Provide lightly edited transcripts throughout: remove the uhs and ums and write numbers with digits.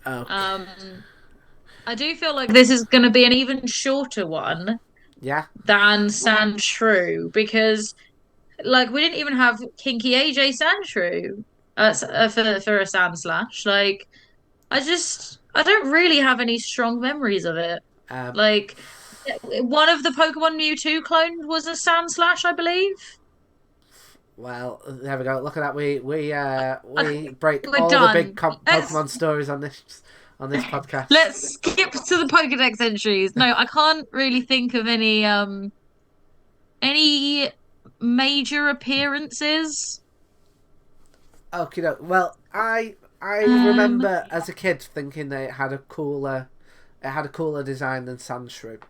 Okay. Um, I do feel like this is going to be an even shorter one Yeah. than Sandshrew because, like, we didn't even have Kinky AJ Sandshrew for a Sandslash. Like, I don't really have any strong memories of it. Um, Like, one of the Pokemon Mewtwo clones was a Sandslash, I believe. well, there we go. Look at that. We Okay, break we're all the big done. Let's Pokemon stories on this podcast. let's skip to the Pokedex entries. No, I can't really think of any major appearances. Okay, no. Well, I Um, remember as a kid thinking that it had a cooler design than Sandshrew.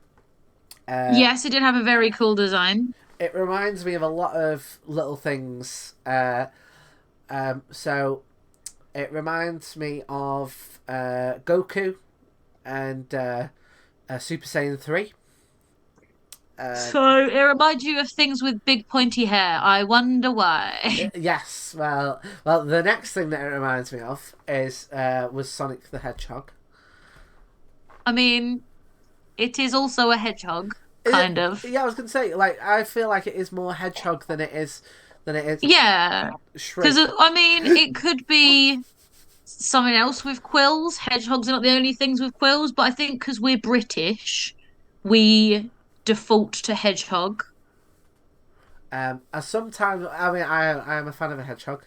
Uh, yes, it did have a very cool design. it reminds me of a lot of little things. So it reminds me of Goku and Super Saiyan 3. Um, So it reminds you of things with big pointy hair. I wonder why. yes, the next thing that it reminds me of is was Sonic the Hedgehog. I mean, it is also a hedgehog, Is it, kind of. yeah, I was gonna say, like, I feel like it is more Hedgehog than it is Yeah, because Shrew. I mean, it could be something else with quills. Hedgehogs are not the only things with quills, but I think because we're British, we default to hedgehog. Sometimes, I mean, I am a fan of a hedgehog.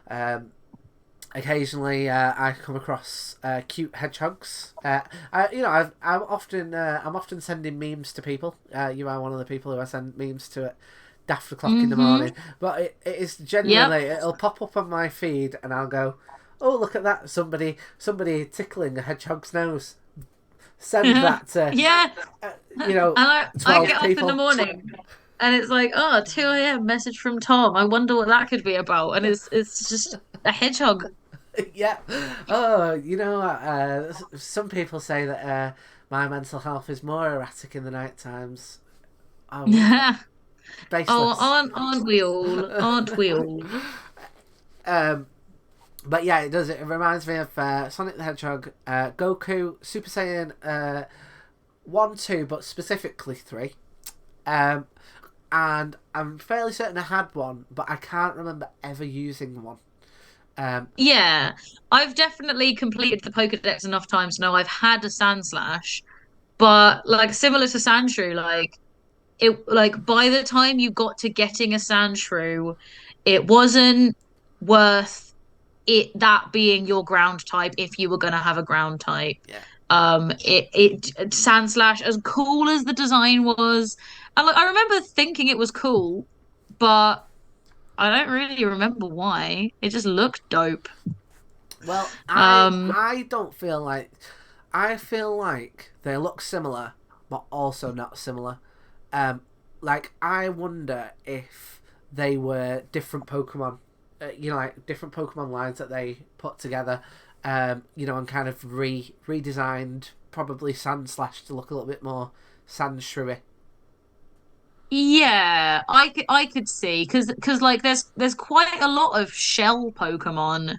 Um, Occasionally, I come across cute hedgehogs. I'm often sending memes to people. You are one of the people who I send memes to at daft o'clock in the Mm-hmm. morning. But it is Yep. genuinely, it'll pop up on my feed, and I'll go, "Oh, look at that! Somebody tickling a hedgehog's nose." Send that to Yeah. uh, And I 12 get up in the people. morning and it's like, oh, 2 a.m. message from Tom. I wonder what that could be about. And it's just a hedgehog. Yeah. Oh, some people say that my mental health is more erratic in the night times. Oh, Oh, baseless. aren't we all? Aren't we all? Um, but yeah, it does. It reminds me of Sonic the Hedgehog, Goku, Super Saiyan 1, 2, but specifically 3. Um, and I'm fairly certain I had one, but I can't remember ever using one. Um, Yeah, I've definitely completed the Pokedex enough times to know I've had a Sandslash, but like similar to Sandshrew, like by the time you got to getting a Sandshrew, it wasn't worth it that being your ground type if you were gonna have a ground type. yeah. It Sandslash, as cool as the design was, and like I remember thinking it was cool, but I don't really remember why. It just looked dope. Well, Um, I don't feel like I feel like they look similar, but also not similar. Um, like I wonder if they were different Pokemon, like different Pokemon lines that they put together, and kind of redesigned probably Sandslash to look a little bit more Sand Shrewy. yeah, I could see because like there's quite a lot of shell Pokemon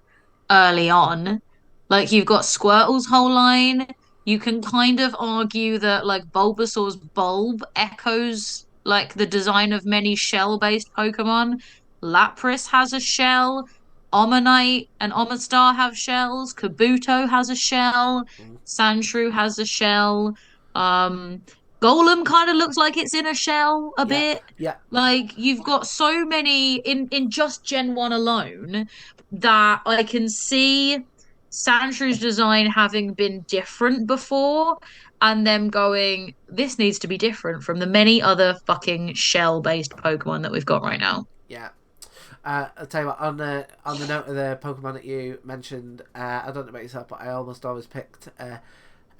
early on. Like you've got Squirtle's whole line. You can kind of argue that like Bulbasaur's bulb echoes like the design of many shell-based Pokemon. Lapras has a shell. Omanyte and Omastar have shells. Kabuto has a shell. Mm. Sandshrew has a shell. Um, Golem kind of looks like it's in a shell a Yeah, bit. yeah, Like you've got so many in just Gen 1 alone that I can see Sandshrews design having been different before and them going, this needs to be different from the many other fucking shell-based Pokemon that we've got right now. yeah. I'll tell you what. On the note of the Pokemon that you mentioned, I don't know about yourself, but I almost always picked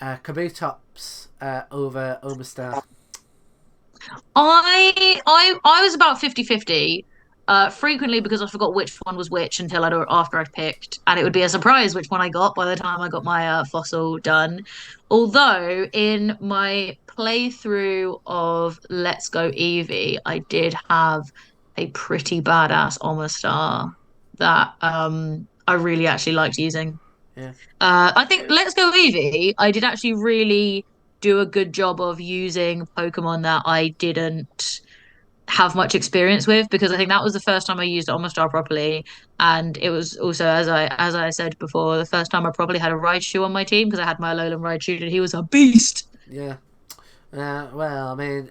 Kabutops over Omastar. I was about 50-50, frequently because I forgot which one was which until after I'd picked, and it would be a surprise which one I got by the time I got my fossil done. Although in my playthrough of Let's Go Eevee, I did have a pretty badass Omastar that I really actually liked using. Yeah. I think Let's Go Eevee, I did actually really do a good job of using Pokemon that I didn't have much experience with because I think that was the first time I used Omastar properly, and it was also as I said before, the first time I probably had a Raichu on my team because I had my Alolan Raichu and he was a beast. Yeah. Well, I mean,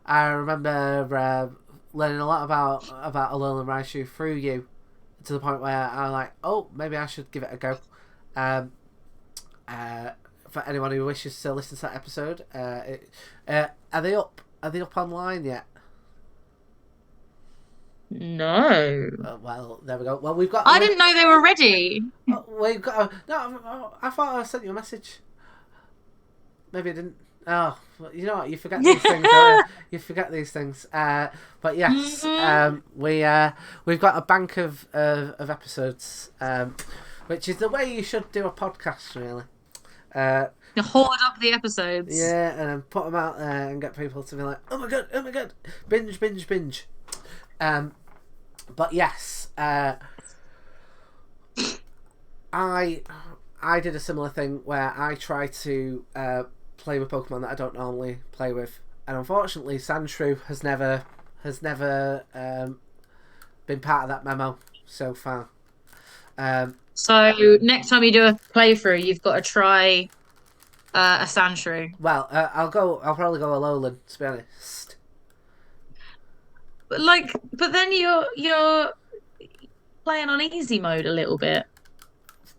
I remember learning a lot about Alolan Raichu through you, to the point where I'm like, oh, maybe I should give it a go. Um, uh, for anyone who wishes to listen to that episode, are they up? Are they up online yet? No. Well, there we go. Well, we've got I didn't know they were ready. we've got no. I thought I sent you a message. Maybe I didn't. Oh, well, you know what? You forget these things. Don't you? You forget these things. But yes, Hmm. we've got a bank of episodes, which is the way you should do a podcast, really. Uh, Hoard up the episodes. yeah, and then put them out there and get people to be like, oh my god, binge, binge, binge. Um, but yes, I I did a similar thing where I try to play with Pokemon that I don't normally play with, and unfortunately, Sandshrew has never been part of that memo so far. Um, So next time you do a playthrough, you've got to try a Sandshrew. well, I'll probably go Alolan, to be honest. But then you're playing on easy mode a little bit.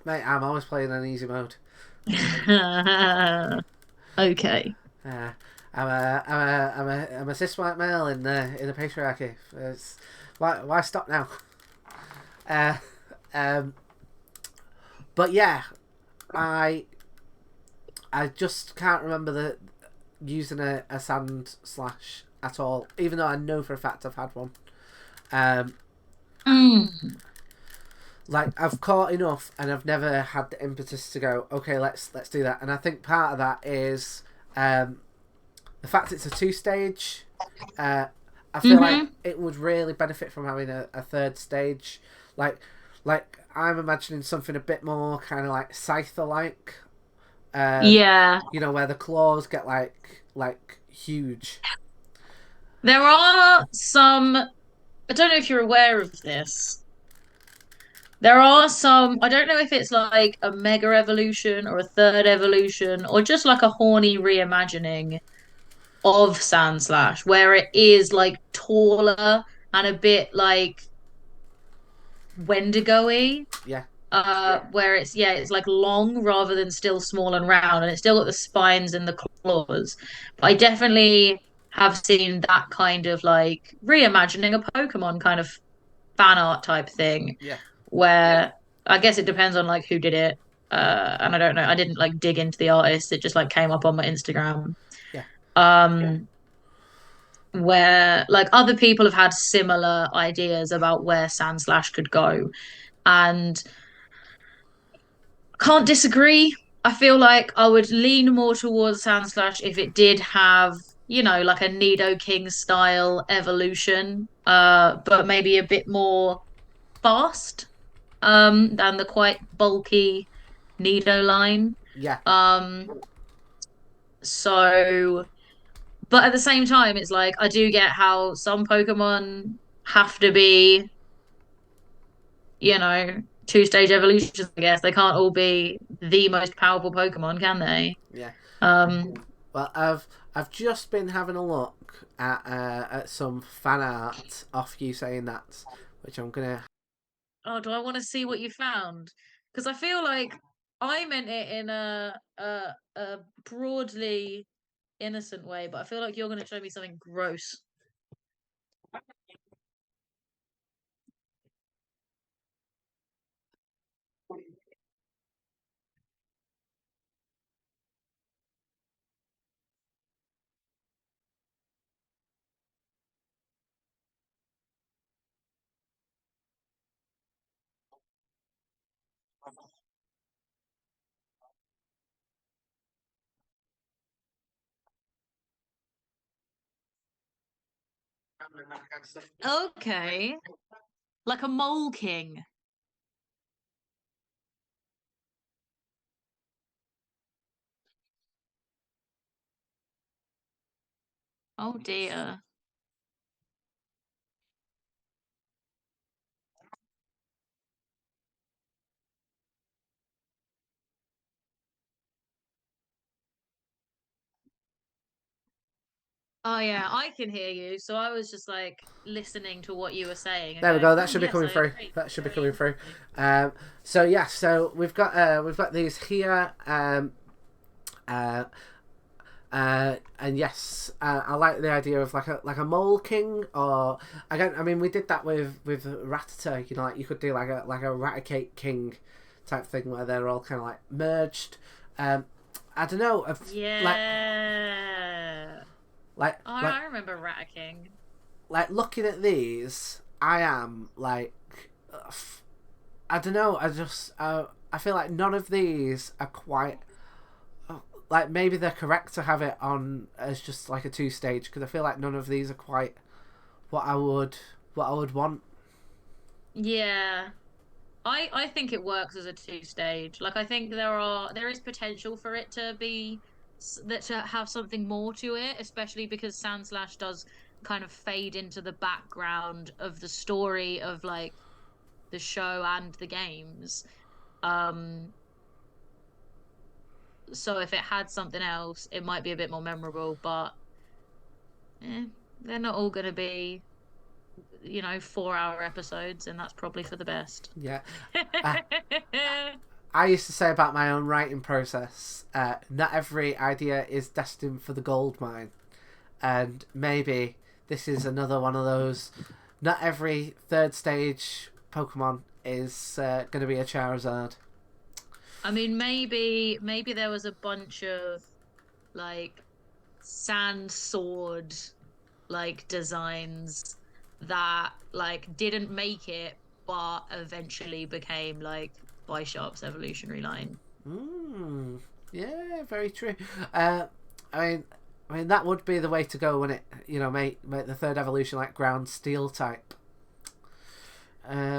Mate, I'm always playing on easy mode. Okay. Uh, I'm a cis white male in the patriarchy. Why stop now? Uh, um, but yeah, I I just can't remember the using a Sandslash at all, even though I know for a fact I've had one. Um, Mm. like I've caught enough, and I've never had the impetus to go. Okay, let's do that. And I think part of that is the fact it's a two-stage. Uh, I feel like Hmm. it would really benefit from having a third stage. Like like I'm imagining something a bit more kind of like Scyther like. Yeah. Where the claws get like huge. There are some, I don't know if you're aware of this. There are some, I don't know if it's like a mega evolution or a third evolution or just like a horny reimagining of Sandslash where it is like taller and a bit like Wendigo-y. Yeah, Where it's like long rather than still small and round, and it's still got the spines and the claws. But I definitely have seen that kind of like reimagining a Pokemon kind of fan art type thing, yeah, where I guess it depends on like who did it. And I don't know, I didn't like dig into the artist, it just like came up on my Instagram. yeah, Um, where like other people have had similar ideas about where Sandslash could go. And can't disagree. I feel like I would lean more towards Sandslash if it did have, like a Nidoking style evolution, but maybe a bit more fast, than the quite bulky Nido line. yeah, Um, so, but at the same time, it's like I do get how some Pokemon have to be, you know, two-stage evolutions, I guess. They can't all be the most powerful Pokemon, can they? yeah. Um, Well, I've just been having a look at some fan art off you saying that, which I'm gonna. oh, do I want to see what you found? Because I feel like I meant it in a broadly innocent way, but I feel like you're going to show me something gross. Okay. Like a mole king. Oh dear. Oh yeah, I can hear you. So I was just like listening to what you were saying and There we going, go. That "Oh should be yes, coming I through. agree. That should be Very coming through. interesting." So yeah, so we've got these here. Uh, and yes, I like the idea of like a mole king, or again, I mean, we did that with Ratata. You know, like you could do like a Raticate king type thing where they're all kind of like merged. I don't know, like Yeah. like Oh, like I remember Rat King. like looking at these, I am like, I don't know. I feel like none of these are quite like maybe they're correct to have it on as just like a two stage because I feel like none of these are quite what I would want. Yeah. I think it works as a two stage. Like I think there is potential for it to be that to have something more to it, especially because Sandslash does kind of fade into the background of the story of like the show and the games. Um, so if it had something else, it might be a bit more memorable, but they're not all going to be, 4-hour episodes, and that's probably for the best. Yeah, uh, I used to say about my own writing process. Not every idea is destined for the gold mine, and maybe this is another one of those. Not every third stage Pokemon is going to be a Charizard. I mean, maybe there was a bunch of like sand sword like designs that like didn't make it, but eventually became like Bisharp's evolutionary line. Mm, yeah, very true. Uh, I mean, that would be the way to go when it, make the third evolution like ground steel type.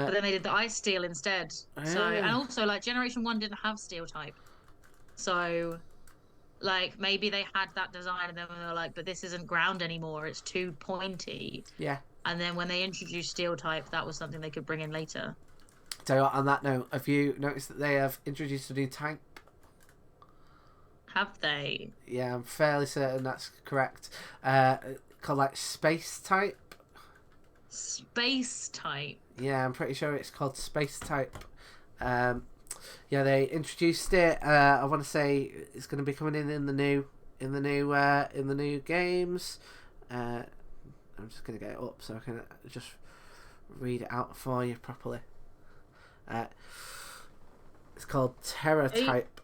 But then they did the ice steel instead. So, and Yeah, also like Generation 1 didn't have steel type. So like maybe they had that design and then they were like, but this isn't ground anymore, it's too pointy. yeah. And then when they introduced steel type, that was something they could bring in later. Tell you what, on that note, have you noticed that they have introduced a new type? Have they? Yeah, I'm fairly certain that's correct. Called like space type. Space type. Yeah, I'm pretty sure it's called space type. Um, yeah, they introduced it. I want to say it's going to be coming in in the new games. I'm just going to get it up so I can just read it out for you properly. It's called Terra type.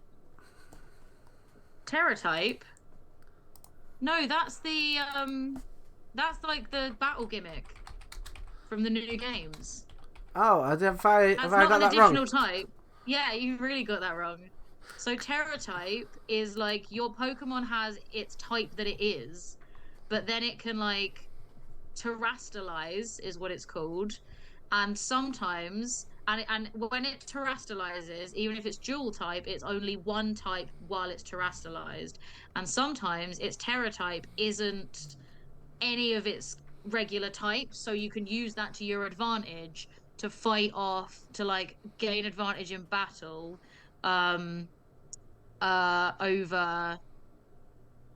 Terra type? No, that's like the battle gimmick from the new games. Oh, have I That's got not an that additional wrong? type. Yeah, you really got that wrong. So Terra type is like your Pokemon has its type that it is, but then it can like terrastalize is what it's called. And sometimes and when it terrastalizes, even if it's dual type, it's only one type while it's terrastalized. And sometimes its Terra type isn't any of its regular types, so you can use that to your advantage to fight off to like gain advantage in battle um over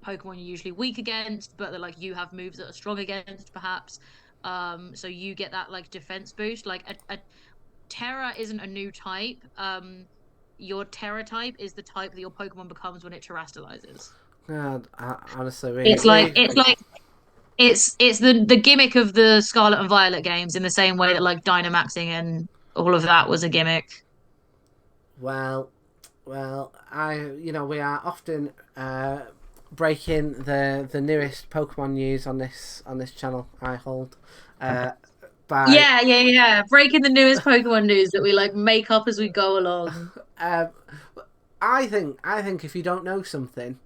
Pokemon you're usually weak against, but that like you have moves that are strong against, perhaps. So you get that like defense boost. Like a Terra isn't a new type. Your Terra type is the type that your Pokemon becomes when it terrastalizes. God, honestly, It's like it's like it's the gimmick of the Scarlet and Violet games in the same way that like Dynamaxing and all of that was a gimmick. well, we are often breaking the newest Pokemon news on this channel. I hold by Yeah. Breaking the newest Pokemon news that we like make up as we go along. um, I think if you don't know something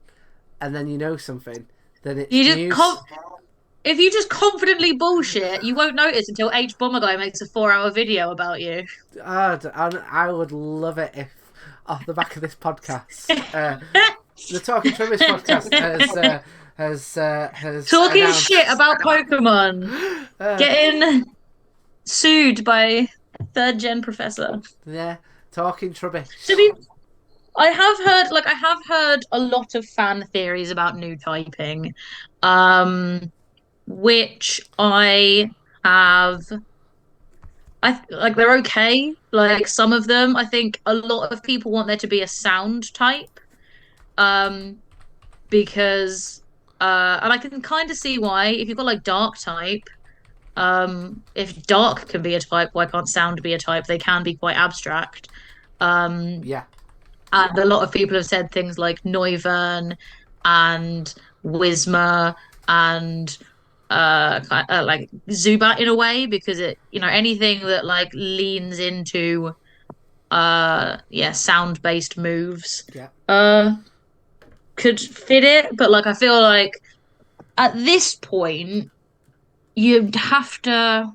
and then you know something, then You it's just news. if you just confidently bullshit, you won't notice until H Bomber Guy makes a 4-hour video about you. I would love it if off the back of this podcast, the Talking Trubbish podcast has Talking announced, shit about Pokemon. Getting sued by third gen professor. yeah, Talking Trubbish. To be I have heard a lot of fan theories about new typing, which have like they're okay. Like some of them, I think a lot of people want there to be a sound type, um, because and I can kind of see why. If you've got like dark type, if dark can be a type, why can't sound be a type? They can be quite abstract. Um, Yeah, and a lot of people have said things like Noivern and Whismer and like Zubat in a way because it anything that like leans into sound based moves yeah. could fit it, but like I feel like at this point you'd have to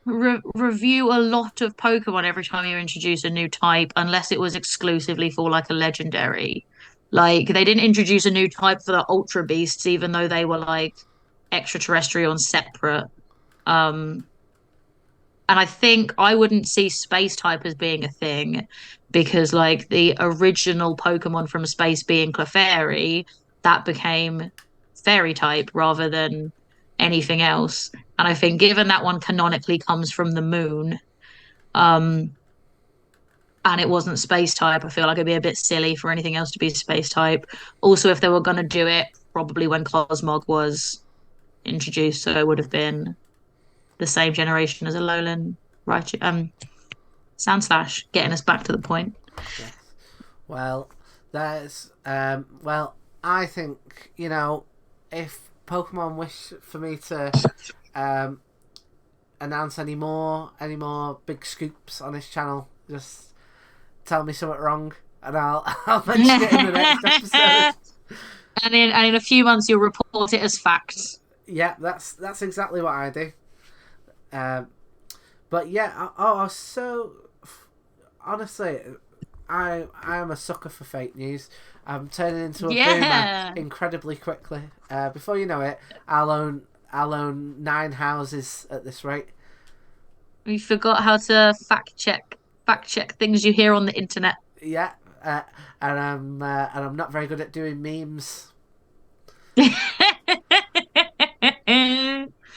review a lot of Pokemon every time you introduce a new type, unless it was exclusively for like a legendary. Like they didn't introduce a new type for the Ultra Beasts, even though they were like extraterrestrial and separate. Um, and I think I wouldn't see space type as being a thing because like the original Pokemon from space being Clefairy, that became fairy type rather than anything else. And I think given that one canonically comes from the moon, um, and it wasn't space type, I feel like it'd be a bit silly for anything else to be space type. Also, if they were gonna do it, probably when Cosmog was introduced, so it would have been the same generation as a Alolan, right? Sandslash, getting us back to the point. Yes. Well, there's well, I think if Pokemon wish for me to announce any more big scoops on this channel, just tell me something wrong, and I'll mention it in the next episode. And in a few months, you'll report it as fact. Yeah, that's exactly what I do. But yeah, so honestly, I am a sucker for fake news. I'm turning into a boomer incredibly quickly. Before you know it, I'll own 9 houses at this rate. You forgot how to fact check things you hear on the internet. Yeah, and I'm not very good at doing memes.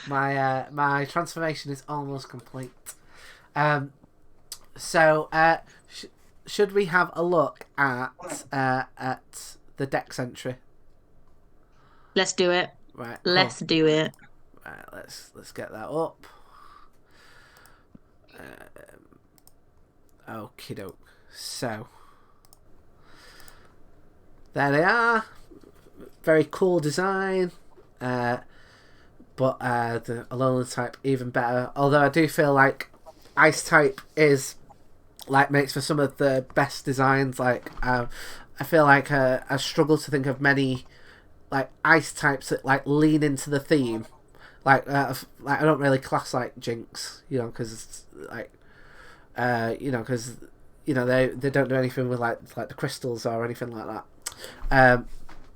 My transformation is almost complete. So should we have a look at the dex entry? Let's do it. Right. Let's do it. Right. Let's get that up. Okie doke. So there they are. Very cool design. But the Alolan type even better. Although I do feel like Ice type is like makes for some of the best designs. Like I feel like I struggle to think of many like Ice types that like lean into the theme. Like I don't really class like Jinx, because like because they don't do anything with like the crystals or anything like that.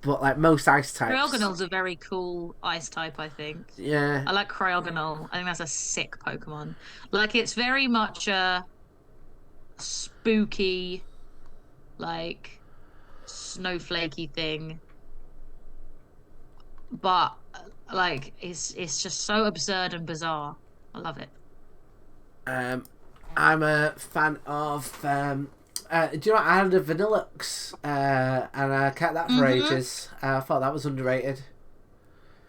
But like most ice types, Cryogonal's a very cool ice type, I think. Yeah, I like Cryogonal. I think that's a sick Pokemon. Like it's very much a spooky, like snowflakey thing, but like it's just so absurd and bizarre. I love it. I'm a fan of. Do you know what? I had a Vanillux, and I kept that for ages. I thought that was underrated.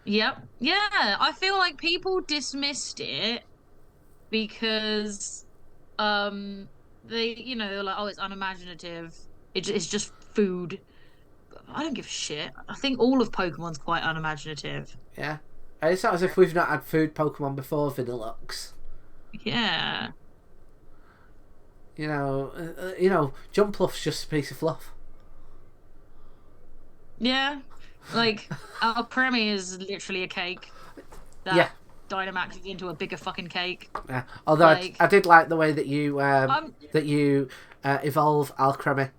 Yep. Yeah, I feel like people dismissed it because they were like, oh, it's unimaginative. It's just food. I don't give a shit. I think all of Pokemon's quite unimaginative. Yeah. It's not as if we've not had food Pokemon before Vanillux. Yeah. Jumpluff's just a piece of fluff. Yeah. Like, our Premi is literally a cake that Dynamaxes into a bigger fucking cake. Yeah. Although I did like the way that you evolve Alcremie.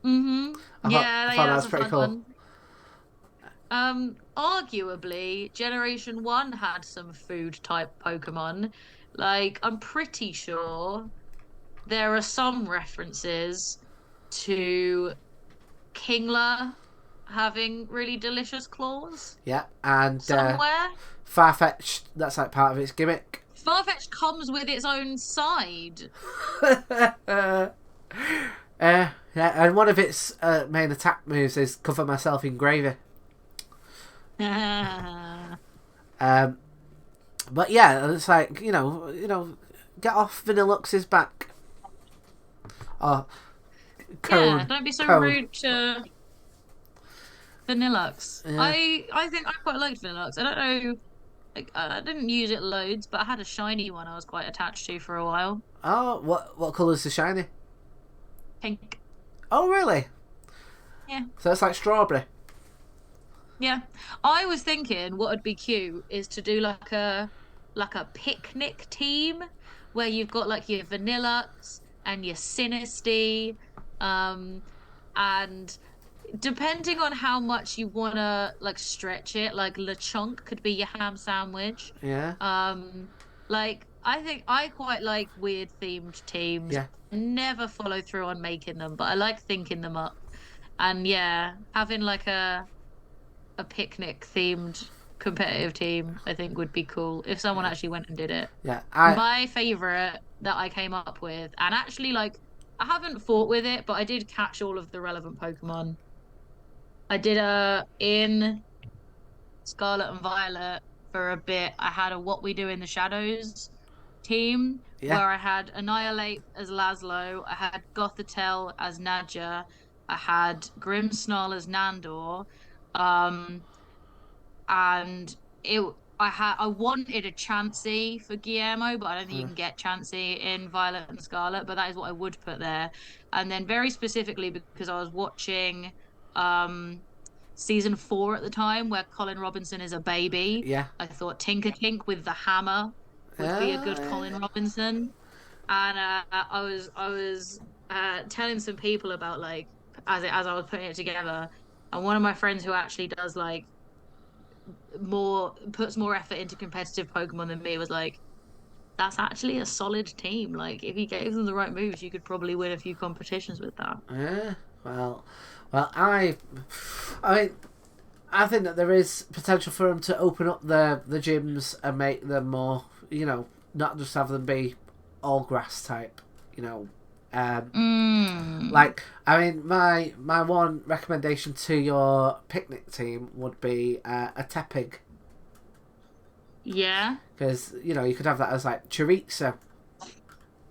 Mm-hmm. I Yeah, thought yeah, that that's was a pretty fun cool. one. Arguably, Generation 1 had some food type Pokemon. Like, I'm pretty sure there are some references to Kingler having really delicious claws Yeah, and somewhere. Farfetch'd, that's like part of its gimmick. Farfetch comes with its own side. Yeah, and one of its main attack moves is cover myself in gravy. Yeah, Um, but yeah, it's like get off Vanillux's back. Oh, don't be so cone. rude to Vanillux. Yeah. I think I quite liked Vanillux. I don't know, like, I didn't use it loads, but I had a shiny one I was quite attached to for a while. Oh, what colour's the shiny? Pink. Oh, really? Yeah. So it's like strawberry. Yeah. I was thinking what would be cute is to do like a picnic team where you've got like your Vanillux and your Sinistea, um, and depending on how much you wanna like stretch it, like LeChunk could be your ham sandwich. Yeah. Um, like I think I quite like weird themed teams. Yeah. Never follow through on making them, but I like thinking them up. And yeah, having like a picnic themed competitive team, I think would be cool if someone actually went and did it. Yeah. My favorite that I came up with, and actually like I haven't fought with it, but I did catch all of the relevant Pokemon. I did in Scarlet and Violet for a bit. I had a What We Do in the Shadows team Yeah. where I had Annihilate as Laszlo, I had Gothitelle as Nadja, I had Grimmsnarl as Nandor, um, and it I wanted a Chansey for Guillermo, but I don't think you Mm. can get Chansey in Violet and Scarlet, but that is what I would put there. And then very specifically because I was watching um season 4 at the time where Colin Robinson is a baby, Yeah. I thought Tinker Tink with the hammer would be a good Colin Robinson. And I was telling some people about like as I was putting it together, and one of my friends who actually does like more puts more effort into competitive Pokemon than me was like, that's actually a solid team. Like if you gave them the right moves, you could probably win a few competitions with that. Yeah. Well, I mean, I think that there is potential for them to open up the gyms and make them more, not just have them be all grass type, you know. Mm. Like, I mean, my one recommendation to your picnic team would be a Tepig, Yeah. because you could have that as like chorizo.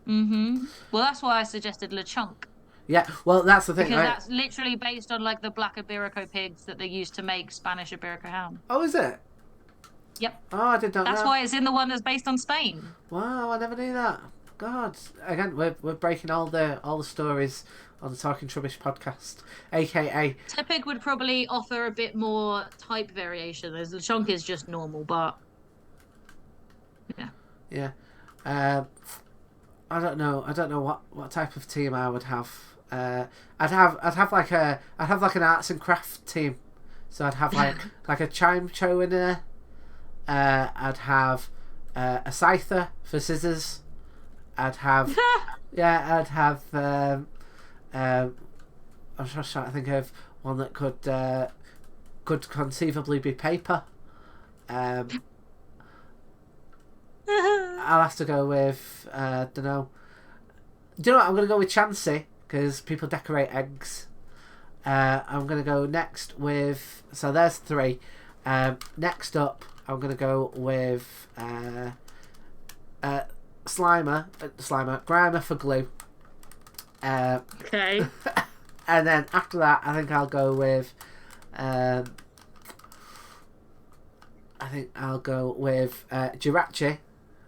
Mm-hmm. Well, that's why I suggested LeChunk. Yeah, well, that's the thing, Because right? that's literally based on like the black Iberico pigs that they used to make Spanish Iberico ham. Oh, is it? Yep. Oh, I did not That's know. why it's in the one that's based on Spain. Wow, I never knew that. God, again, we're breaking all the stories on the Talking Trubbish podcast, aka Tepig would probably offer a bit more type variation. As LeChonk is just normal, but yeah. yeah. Um, I don't know. I don't know what type of team I would have. I'd have like an arts and craft team. So I'd have like a chime cho in there. I'd have a scyther for scissors. I'd have I'd have I'm just trying to think of one that could conceivably be paper. I'll have to go with don't know. Do you know what? I'm gonna go with Chansey because people decorate eggs. I'm gonna go next with there's 3. Next up, I'm gonna go with Slimer, Grimer for glue. Okay. And then after that, I think I'll go with Jirachi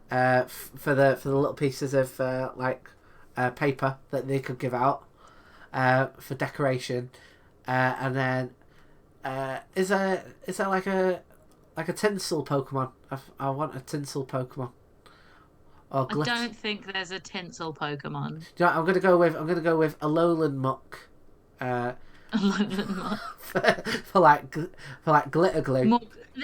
for the little pieces of paper that they could give out for decoration. And then is there like a tinsel Pokemon? I want a tinsel Pokemon. Or I don't think there's a tinsel Pokemon. Do you know what I'm gonna go with a Lowland Muck. for like glitter glue. More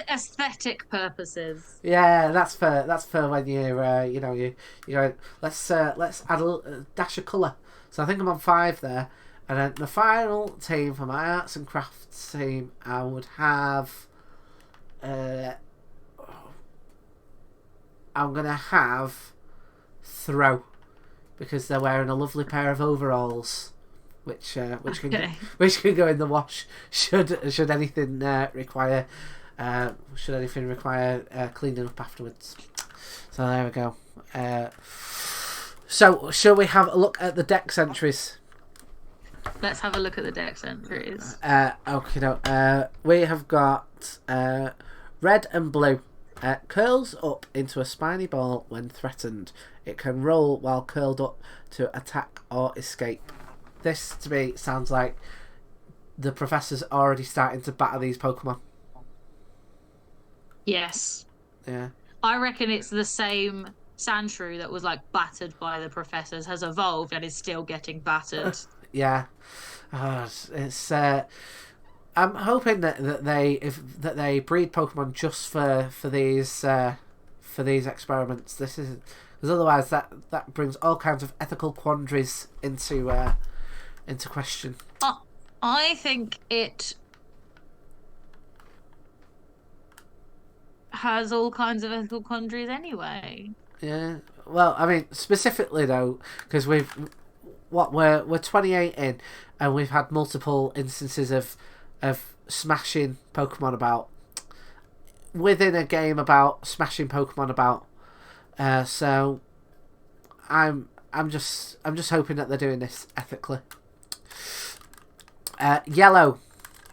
aesthetic purposes. Yeah, that's for when you're you go, let's add a dash of colour. So I think I'm on 5 there, and then the final team for my arts and crafts team, I would have. I'm gonna have throw, because they're wearing a lovely pair of overalls, which can go in the wash should anything require cleaning up afterwards. So there we go. So shall we have a look at the dex entries? Let's have a look at the dex entries. We have got red and blue. Curls up into a spiny ball when threatened. It can roll while curled up to attack or escape. This, to me, sounds like the professor's already starting to batter these Pokemon. Yes. Yeah. I reckon it's the same Sandshrew that was like battered by the professors has evolved and is still getting battered. Yeah. It's. I'm hoping that they breed Pokemon just for these experiments. This is, because otherwise that brings all kinds of ethical quandaries into question. I think it has all kinds of ethical quandaries anyway. Yeah. Well, I mean, specifically though, because we're 28 in, and we've had multiple instances of smashing Pokemon about within a game about smashing Pokemon about. So I'm just hoping that they're doing this ethically. Yellow.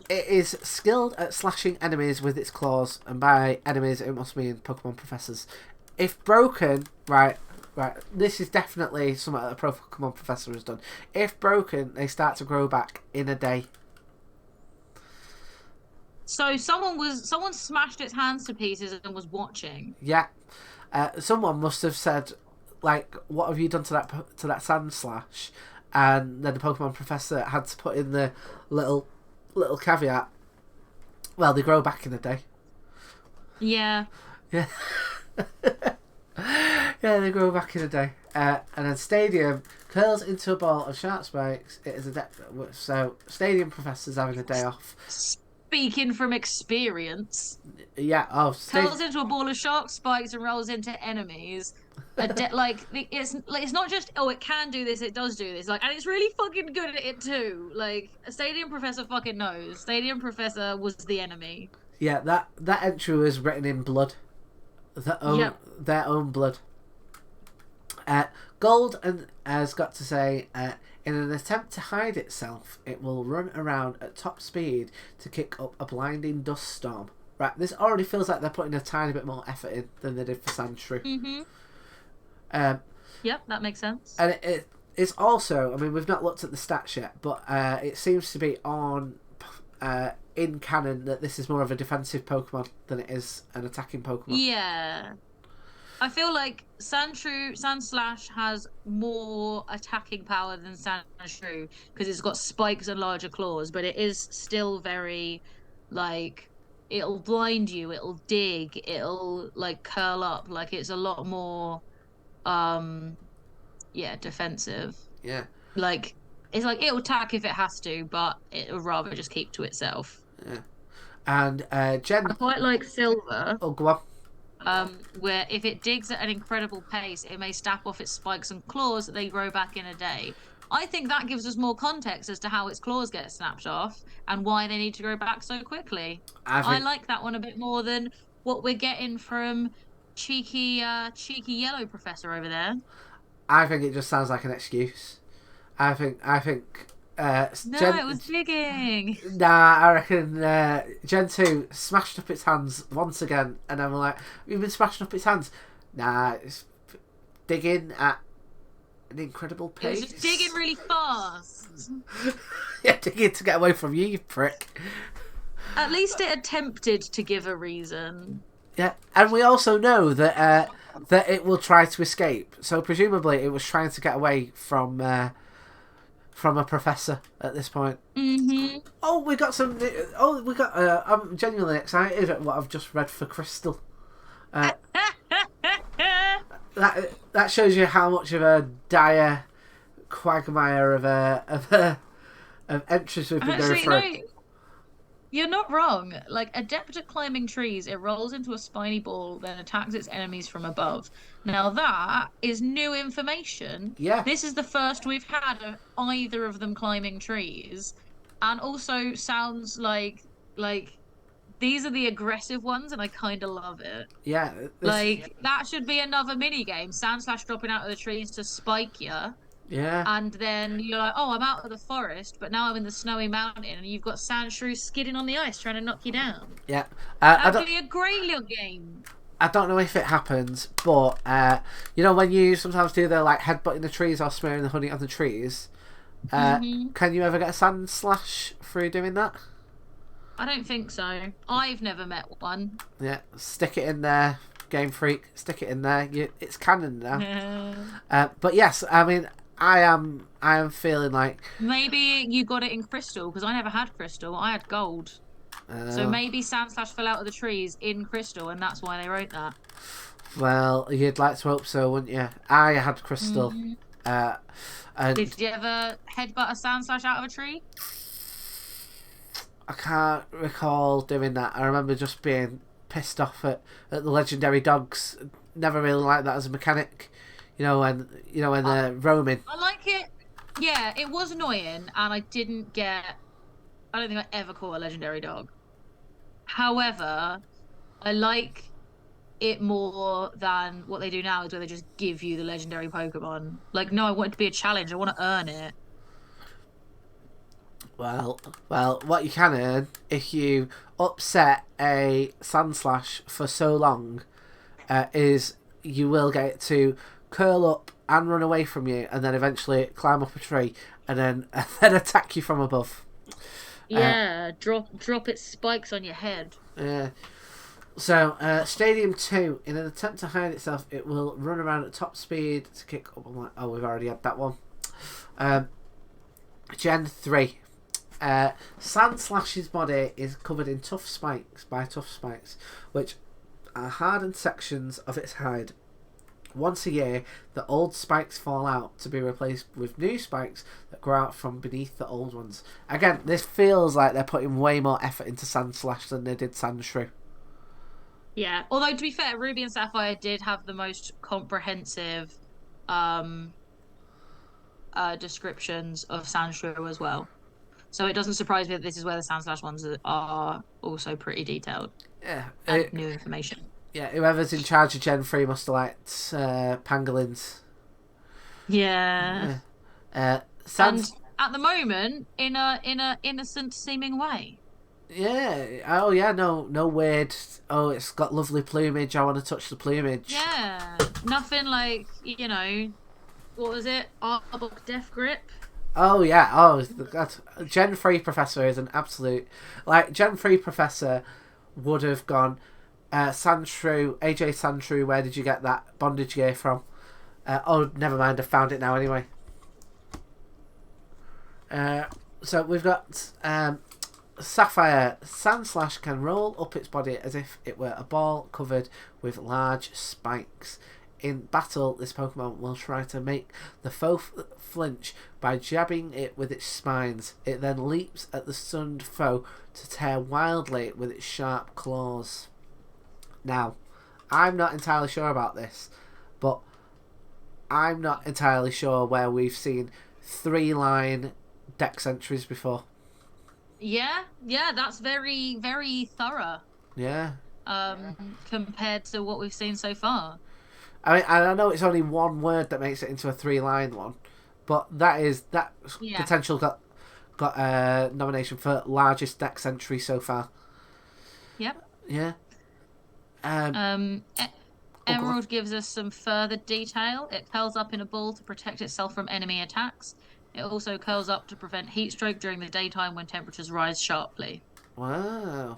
It is skilled at slashing enemies with its claws, and by enemies it must mean Pokemon professors. If broken, right, this is definitely something that a Pokemon professor has done. If broken, they start to grow back in a day. So someone smashed its hands to pieces and was watching. Yeah, someone must have said, like, "What have you done to that Sandslash?" And then the Pokemon professor had to put in the little caveat. Well, they grow back in a day. Yeah. Yeah. Yeah, they grow back in a day. And then Stadium curls into a ball of sharp spikes. It is so Stadium professor's having a day off. Speaking from experience. Yeah. Curls into a ball of sharp spikes and rolls into enemies. It's not just it can do this, it does do this, and it's really fucking good at it too. Like, a Stadium Professor fucking knows. Stadium Professor was the enemy. Yeah, that entry was written in blood, their own blood. Gold has got to say, in an attempt to hide itself, it will run around at top speed to kick up a blinding dust storm. Right, this already feels like they're putting a tiny bit more effort in than they did for Sandshrew. Mm-hmm. Yep, that makes sense. And it's also, I mean, we've not looked at the stats yet, but it seems to be on in canon that this is more of a defensive Pokemon than it is an attacking Pokemon. Yeah. I feel like Sandslash has more attacking power than Sandshrew because it's got spikes and larger claws, but it is still very, like, it'll blind you, it'll dig, it'll, like, curl up. Like, it's a lot more, defensive. Yeah. Like, it's like it'll attack if it has to, but it'll rather just keep to itself. Yeah. And Jen... I quite like Silver. Oh, go on. Where if it digs at an incredible pace, it may snap off its spikes and claws that they grow back in a day. I think that gives us more context as to how its claws get snapped off and why they need to grow back so quickly. I like that one a bit more than what we're getting from cheeky yellow professor over there. I think it just sounds like an excuse. I think it was digging. Nah, I reckon Gen 2 smashed up its hands once again, and I'm like, you've been smashing up its hands. Nah, it's digging at an incredible pace. It was just digging really fast. Yeah, digging to get away from you, you prick. At least it attempted to give a reason. Yeah, and we also know that it will try to escape. So presumably it was trying to get away from from a professor at this point. Mm-hmm. Oh, we got some. Oh, we got. I'm genuinely excited at what I've just read for Crystal. That shows you how much of a dire quagmire of entries we've been going through. No, you're not wrong. Like, adept at climbing trees, it rolls into a spiny ball, then attacks its enemies from above. Now that is new information. Yeah. This is the first we've had of either of them climbing trees, and also sounds like these are the aggressive ones, and I kind of love it. Yeah. Like that should be another mini game. Sandslash dropping out of the trees to spike you. Yeah. And then you're like, oh, I'm out of the forest, but now I'm in the snowy mountain, and you've got Sandshrew skidding on the ice trying to knock you down. Yeah. That'd be a great little game. I don't know if it happens, but you know when you sometimes do the like headbutting the trees or smearing the honey on the trees, can you ever get a Sandslash through doing that? I don't think so. I've never met one. Yeah, stick it in there, Game Freak. Stick it in there. It's canon now. But yes, I mean, I am feeling like maybe you got it in crystal because I never had crystal. I had gold. So maybe Sandslash fell out of the trees in crystal, and that's why they wrote that. Well, you'd like to hope so, wouldn't you? I had crystal. And did you ever headbutt a Sandslash out of a tree? I can't recall doing that. I remember just being pissed off at the legendary dogs. Never really liked that as a mechanic. You know when they're roaming. I like it. Yeah, it was annoying, and I didn't get. I don't think I ever caught a legendary dog. However, I like it more than what they do now, is where they just give you the legendary Pokemon. Like, no, I want it to be a challenge. I want to earn it. Well, what you can earn if you upset a Sandslash for so long is you will get it to curl up and run away from you, and then eventually climb up a tree and then attack you from above. Yeah, drop its spikes on your head. Yeah. So, Stadium 2, in an attempt to hide itself, it will run around at top speed to kick up. Oh, we've already had that one. Gen 3. Sandslash's body is covered in tough spikes, which are hardened sections of its hide. Once a year, the old spikes fall out to be replaced with new spikes that grow out from beneath the old ones. Again, this feels like they're putting way more effort into Sandslash than they did Sandshrew. Yeah, although to be fair, Ruby and Sapphire did have the most comprehensive descriptions of Sandshrew as well. So it doesn't surprise me that this is where the Sandslash ones are also pretty detailed. Yeah. And new information. Yeah, whoever's in charge of Gen 3 must have liked pangolins. Yeah. And at the moment, in a innocent seeming way. Yeah. Oh yeah. No weird. Oh, it's got lovely plumage. I want to touch the plumage. Yeah. Nothing like, you know, what was it? Arbok Death Grip. Oh yeah. Oh, that's, Gen 3 Professor is an absolute. Like Gen 3 Professor would have gone. Sandshrew, AJ Sandshrew, where did you get that bondage gear from? Oh, never mind, I found it now anyway. So we've got Sapphire. Sandslash can roll up its body as if it were a ball covered with large spikes. In battle, this Pokemon will try to make the foe flinch by jabbing it with its spines. It then leaps at the stunned foe to tear wildly with its sharp claws. Now, I'm not entirely sure about this, but I'm not entirely sure where we've seen 3-line dex entries before. Yeah, that's very, very thorough. Yeah. Compared to what we've seen so far. I mean, I know it's only one word that makes it into a 3-line one, but that potential got a nomination for largest dex entry so far. Yep. Yeah. Emerald gives us some further detail. It curls up in a ball to protect itself from enemy attacks. It also curls up to prevent heat stroke during the daytime when temperatures rise sharply. Wow.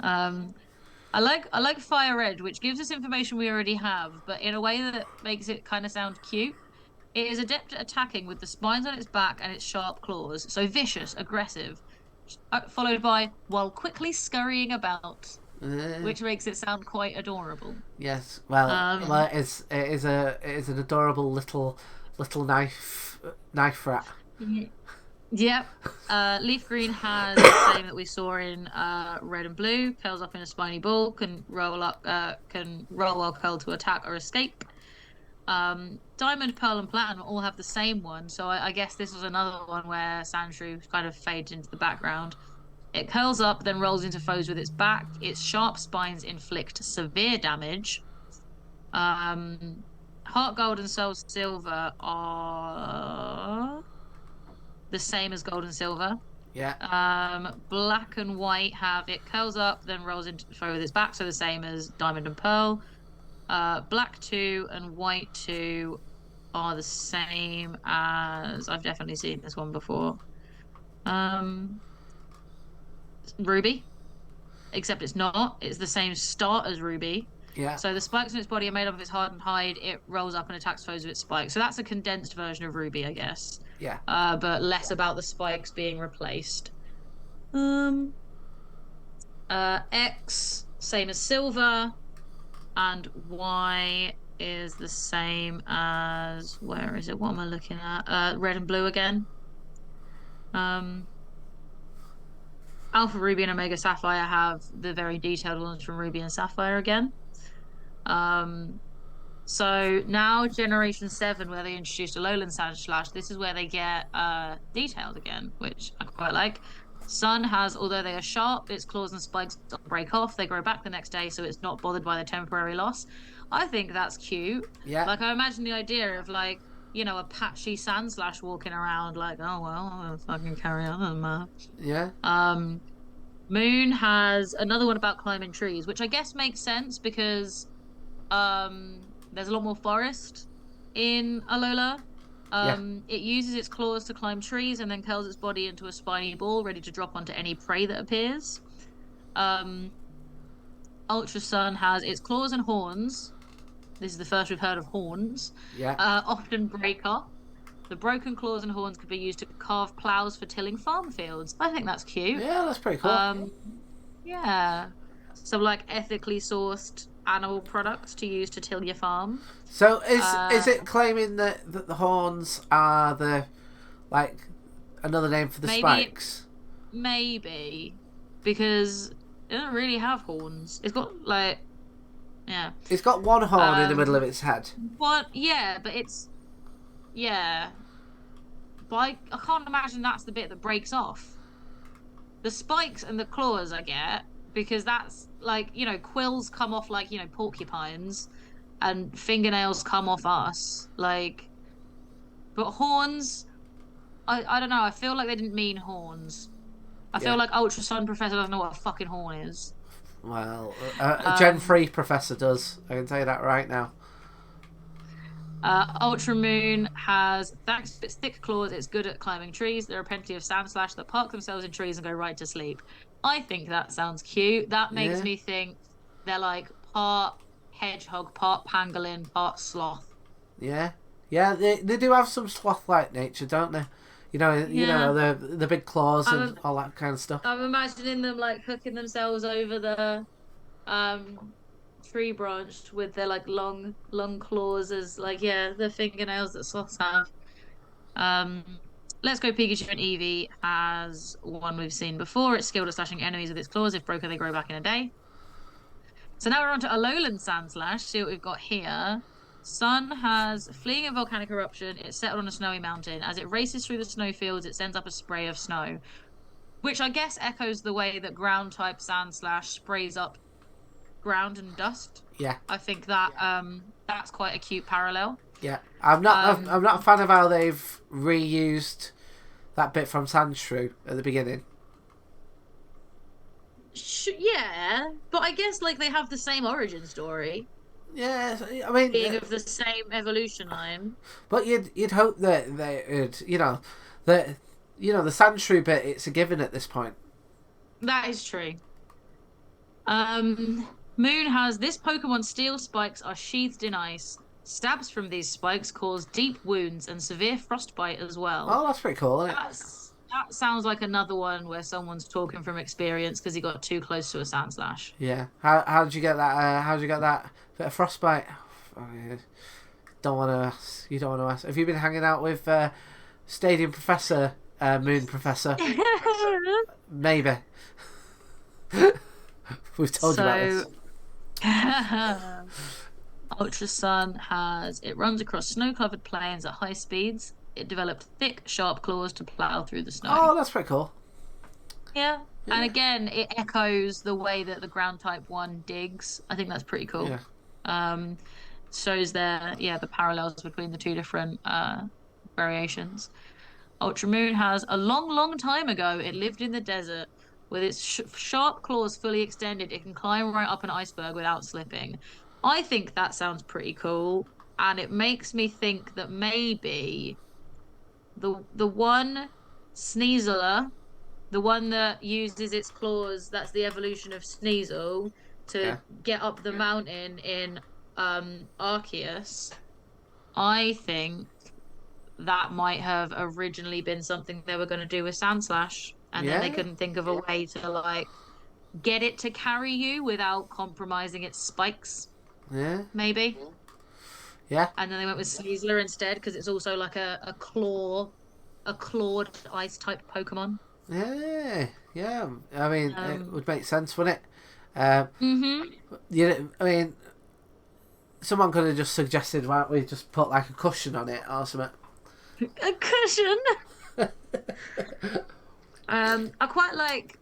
I like Fire Red, which gives us information we already have, but in a way that makes it kind of sound cute. It is adept at attacking with the spines on its back and its sharp claws, so vicious, aggressive, followed by while quickly scurrying about, Uh, which makes it sound quite adorable. yes. Well, Um, it is an adorable little knife rat. y- yep. Leaf Green has the same that we saw in red and blue. Curls up in a spiny ball, can roll while curled to attack or escape. Diamond, Pearl, and Platinum all have the same one, so I guess this was another one where Sandshrew kind of fades into the background. It curls up, then rolls into foes with its back. Its sharp spines inflict severe damage. Um, Heart Gold and Soul Silver are the same as Gold and Silver. Yeah. Black and White have it curls up, then rolls into the foe with its back, so the same as Diamond and Pearl. Black 2 and White 2 are the same as I've definitely seen this one before. Um, Ruby, except it's not. It's the same start as Ruby. Yeah. So the spikes on its body are made up of its hardened hide. It rolls up and attacks foes with its spikes. So that's a condensed version of Ruby, I guess. Yeah. But less about the spikes being replaced. Um, X, same as Silver, and Y is the same as where is it? What am I looking at? Red and blue again. Alpha Ruby and Omega Sapphire have the very detailed ones from Ruby and Sapphire again. So now Generation 7, where they introduced Alolan Sandslash, this is where they get detailed again, which I quite like. Sun has, although they are sharp, its claws and spikes don't break off. They grow back the next day, so it's not bothered by the temporary loss. I think that's cute. Yeah. Like, I imagine the idea of, like, you know, a patchy Sandslash walking around, like, oh, well, I'll fucking carry on. Yeah. Moon has another one about climbing trees, which I guess makes sense because there's a lot more forest in Alola. Yeah. It uses its claws to climb trees and then curls its body into a spiny ball ready to drop onto any prey that appears. Ultra Sun has its claws and horns. This is the first we've heard of horns. Yeah. Often break off. The broken claws and horns could be used to carve plows for tilling farm fields. I think that's cute. Yeah, that's pretty cool. Yeah. So like ethically sourced animal products to use to till your farm. So is it claiming that the horns are the like another name for the spikes? Maybe because it doesn't really have horns. It's got like It's got one horn in the middle of its head. But I can't imagine that's the bit that breaks off. The spikes and the claws I get because that's like, you know, quills come off like, you know, porcupines and fingernails come off us. Like, but horns, I don't know. I feel like they didn't mean horns. I feel like Ultra Sun Professor doesn't know what a fucking horn is. Well, a Gen 3 professor does. I can tell you that right now. Ultra Moon has, thanks to its thick claws, it's good at climbing trees. There are plenty of Sandslash that park themselves in trees and go right to sleep. I think that sounds cute. That makes me think they're like part hedgehog, part pangolin, part sloth. Yeah. Yeah, they do have some sloth-like nature, don't they? You know the big claws and all that kind of stuff. I'm imagining them like hooking themselves over the tree branch with their like long claws as like the fingernails that sloths have. Let's Go Pikachu and Eevee has one we've seen before. It's skilled at slashing enemies with its claws. If broken, they grow back in a day. So now we're on to Alolan Sandslash. See what we've got here. Sun has fleeing a volcanic eruption. It's settled on a snowy mountain. As it races through the snowfields, it sends up a spray of snow, which I guess echoes the way that ground type Sandslash sprays up ground and dust. Yeah, I think that that's quite a cute parallel. Yeah, I'm not a fan of how they've reused that bit from Sandshrew at the beginning. Yeah, but I guess like they have the same origin story. Yeah, I mean, being of the same evolution line. But you'd hope that they'd the Sandshrew bit, it's a given at this point. That is true. Moon has this Pokemon steel spikes are sheathed in ice. Stabs from these spikes cause deep wounds and severe frostbite as well. Oh, that's pretty cool, isn't it? That sounds like another one where someone's talking from experience because he got too close to a Sandslash. Yeah. How did you get that? How did you get that bit of frostbite? Oh, yeah. Don't want to ask. You don't want to ask. Have you been hanging out with Stadium Professor, Moon Professor? Maybe. We've told you about this. Ultra Sun it runs across snow-covered plains at high speeds. It developed thick, sharp claws to plow through the snow. Oh, that's pretty cool. Yeah. And again, it echoes the way that the ground type 1 digs. I think that's pretty cool. Yeah. Shows the parallels between the two different variations. Ultramoon has a long, long time ago, it lived in the desert. With its sharp claws fully extended, it can climb right up an iceberg without slipping. I think that sounds pretty cool, and it makes me think that maybe the one Sneasler, the one that uses its claws, that's the evolution of Sneasel, to get up the mountain in Arceus. I think that might have originally been something they were going to do with Sandslash, and then they couldn't think of a way to like get it to carry you without compromising its spikes. Yeah. Maybe. Yeah. And then they went with Sneasler instead because it's also like a clawed ice type Pokemon. Yeah. Yeah. I mean, it would make sense, wouldn't it? I mean, someone could have just suggested, why don't we just put like a cushion on it or something? A cushion. I quite like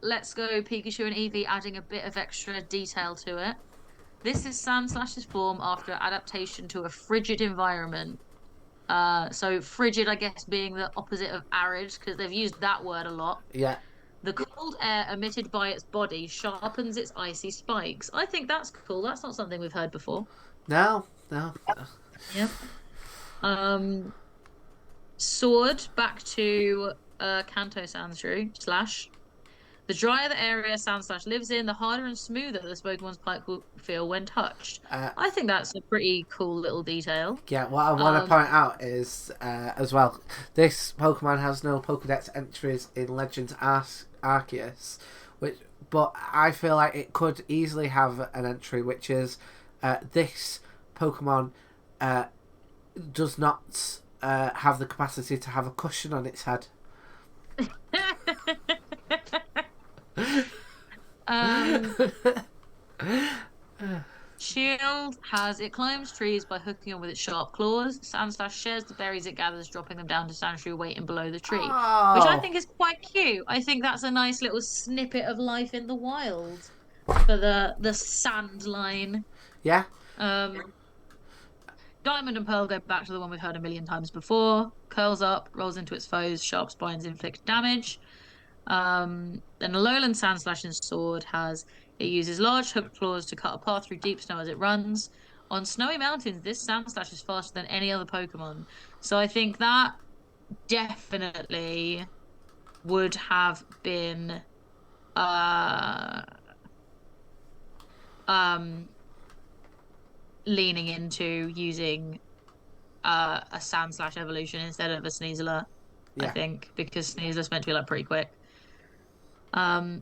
Let's Go Pikachu and Eevee adding a bit of extra detail to it. This is Sandslash's form after adaptation to a frigid environment. So frigid, I guess, being the opposite of arid, because they've used that word a lot. Yeah. The cold air emitted by its body sharpens its icy spikes. I think that's cool. That's not something we've heard before. No. Yep. Sword, back to Kanto Sandslash. The drier the area Sandslash lives in, the harder and smoother the Pokemon's spike will feel when touched. I think that's a pretty cool little detail. Yeah, what I want to point out is, as well, this Pokemon has no Pokedex entries in Legends Arceus, but I feel like it could easily have an entry, which is this Pokemon does not have the capacity to have a cushion on its head. Shield it climbs trees by hooking on with its sharp claws. Sandslash shares the berries it gathers, dropping them down to Sandshrew waiting below the tree, which I think is quite cute. I think that's a nice little snippet of life in the wild for the sand line. Yeah. Diamond and Pearl go back to the one we've heard a million times before. Curls up, rolls into its foes, sharp spines inflict damage. Then Alolan Sandslash and Sword it uses large hooked claws to cut a path through deep snow as it runs. On snowy mountains, this Sandslash is faster than any other Pokemon. So I think that definitely would have been leaning into using a Sandslash evolution instead of a Sneasler. I think, because Sneasler's meant to be like pretty quick. For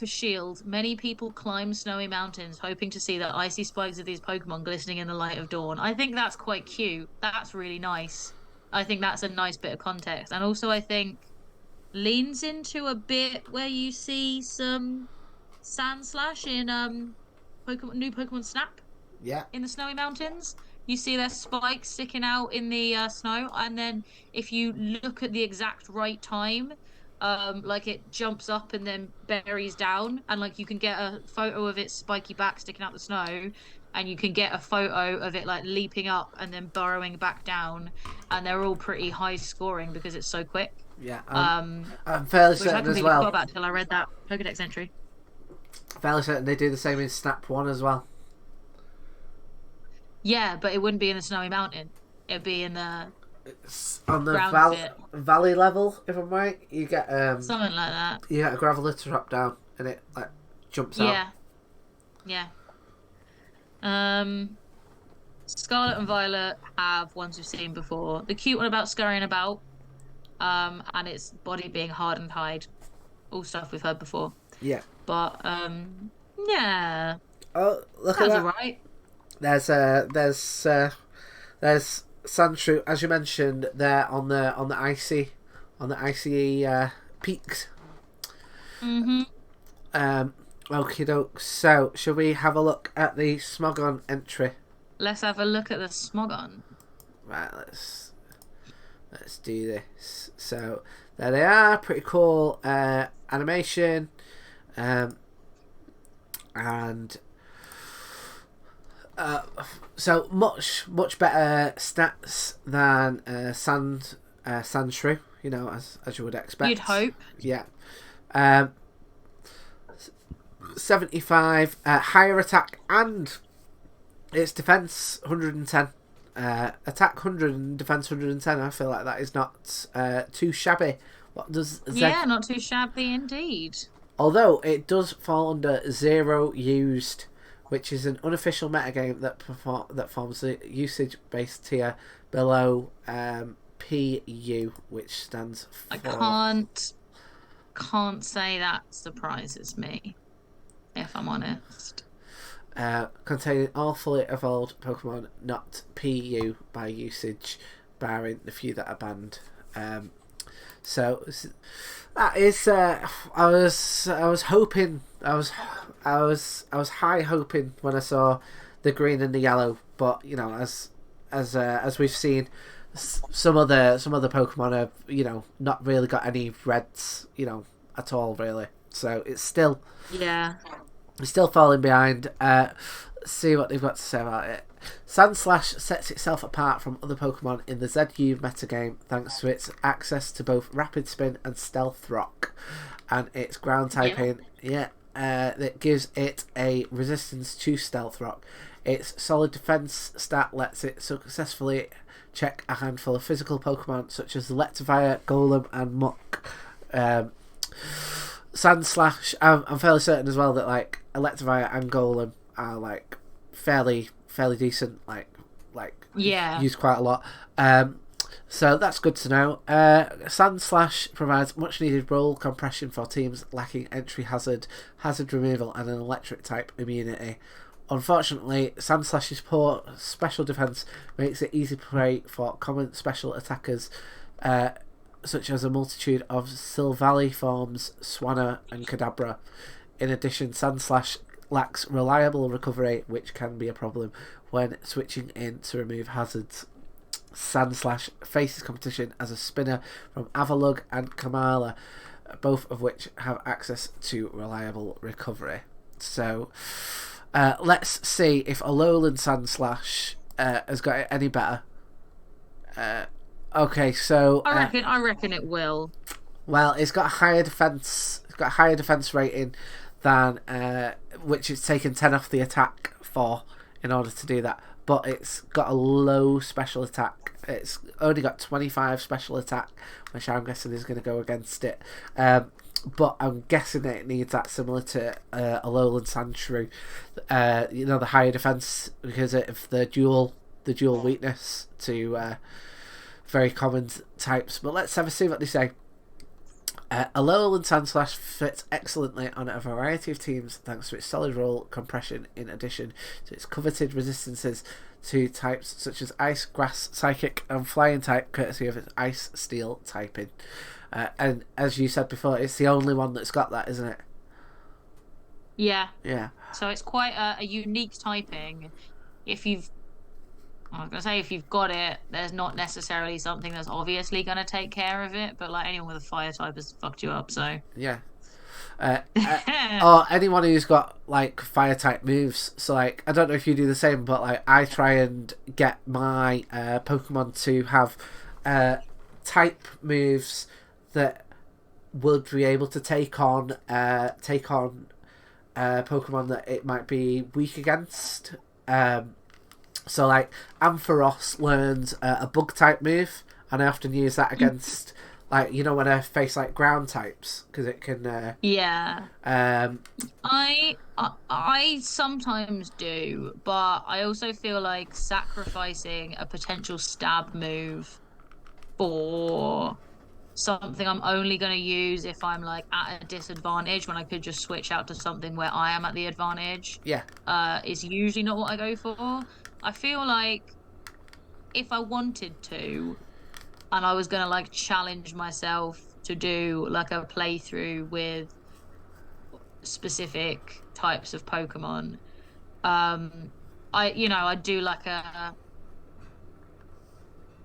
Shield, many people climb snowy mountains hoping to see the icy spikes of these Pokemon glistening in the light of dawn. I think that's quite cute. That's really nice. I think that's a nice bit of context. And also I think leans into a bit where you see some Sandslash in new Pokemon Snap. Yeah. In the snowy mountains. You see their spikes sticking out in the snow, and then if you look at the exact right time, like it jumps up and then buries down, and like you can get a photo of its spiky back sticking out the snow, and you can get a photo of it like leaping up and then burrowing back down, and they're all pretty high scoring because it's so quick. Yeah, I'm fairly certain as well. I forgot until I read that Pokedex entry. Fairly certain they do the same in Snap 1 as well. Yeah, but it wouldn't be in a snowy mountain. It'd be in the on the valley level, if I'm right. You get something like that. You get a gravel drop down, and it like jumps out. Yeah. Um, Scarlet and Violet have ones we've seen before. The cute one about scurrying about, and its body being hard and hide. All stuff we've heard before. Yeah. But yeah, Oh, look at that's that. alright. There's Sandshrew, as you mentioned, there on the icy peaks. Mm-hmm. Okie doke. So, shall we have a look at the Smogon entry? Let's have a look at the Smogon. Right, let's do this. So there they are, pretty cool animation, and so much better stats than Sandshrew. You know, as you would expect. You'd hope. Yeah. 75 higher attack and its defense 110. Attack 100 and defense 110. I feel like that is not too shabby. What does Z? Yeah, not too shabby indeed. Although it does fall under zero used, which is an unofficial metagame that forms the usage-based tier below PU, which stands for. I can't say that surprises me, if I'm honest. Containing all fully evolved Pokemon, not PU by usage, barring the few that are banned. So that is. I was hoping. I was high hoping when I saw the green and the yellow, but you know, as we've seen, some other Pokemon have not really got any reds at all really. So it's still. Yeah. We're still falling behind. See what they've got to say about it. Sandslash sets itself apart from other Pokemon in the ZU metagame thanks to its access to both Rapid Spin and Stealth Rock, and its ground typing. That gives it a resistance to Stealth Rock. Its solid defense stat lets it successfully check a handful of physical Pokemon such as Electivire, Golem, and Muck. Sandslash, I'm fairly certain as well that like Electivire and Golem are like fairly decent, like Yeah. used quite a lot. So that's good to know. Sandslash provides much needed roll compression for teams lacking entry hazard removal, and an electric type immunity. Unfortunately, Sandslash's poor special defense makes it easy prey for common special attackers, such as a multitude of Silvally forms, Swanna and Kadabra. In addition, Sandslash lacks reliable recovery, which can be a problem when switching in to remove hazards. Sandslash faces competition as a spinner from Avalugg and Kamala, both of which have access to reliable recovery. So, let's see if Alolan Sandslash has got it any better. Okay, so I reckon it will. Well, it's got a higher defense. It's got a higher defense rating than which it's taken 10 off the attack for in order to do that. But it's got a low special attack. It's only got 25 special attack, which I'm guessing is going to go against it. But I'm guessing it needs that similar to Alolan Sandshrew. The higher defense because of the dual weakness to very common types. But let's have a see what they say. Alolan Sandslash fits excellently on a variety of teams thanks to its solid roll compression in addition to its coveted resistances to types such as Ice, Grass, Psychic and Flying type courtesy of its Ice Steel typing. And as you said before, it's the only one that's got that, isn't it? Yeah. Yeah. So it's quite a unique typing. I was gonna say if you've got it, there's not necessarily something that's obviously gonna take care of it, but like anyone with a fire type has fucked you up, so yeah. Or anyone who's got like fire type moves. So like I don't know if you do the same, but like I try and get my Pokemon to have type moves that would be able to take on Pokemon that it might be weak against. So like Ampharos learns a bug type move, and I often use that against like when I face like ground types, because it can. Yeah. Um, I sometimes do, but I also feel like sacrificing a potential stab move for something I'm only going to use if I'm like at a disadvantage when I could just switch out to something where I am at the advantage, yeah, is usually not what I go for. I feel like if I wanted to and I was going to like challenge myself to do like a playthrough with specific types of Pokemon, um I do like a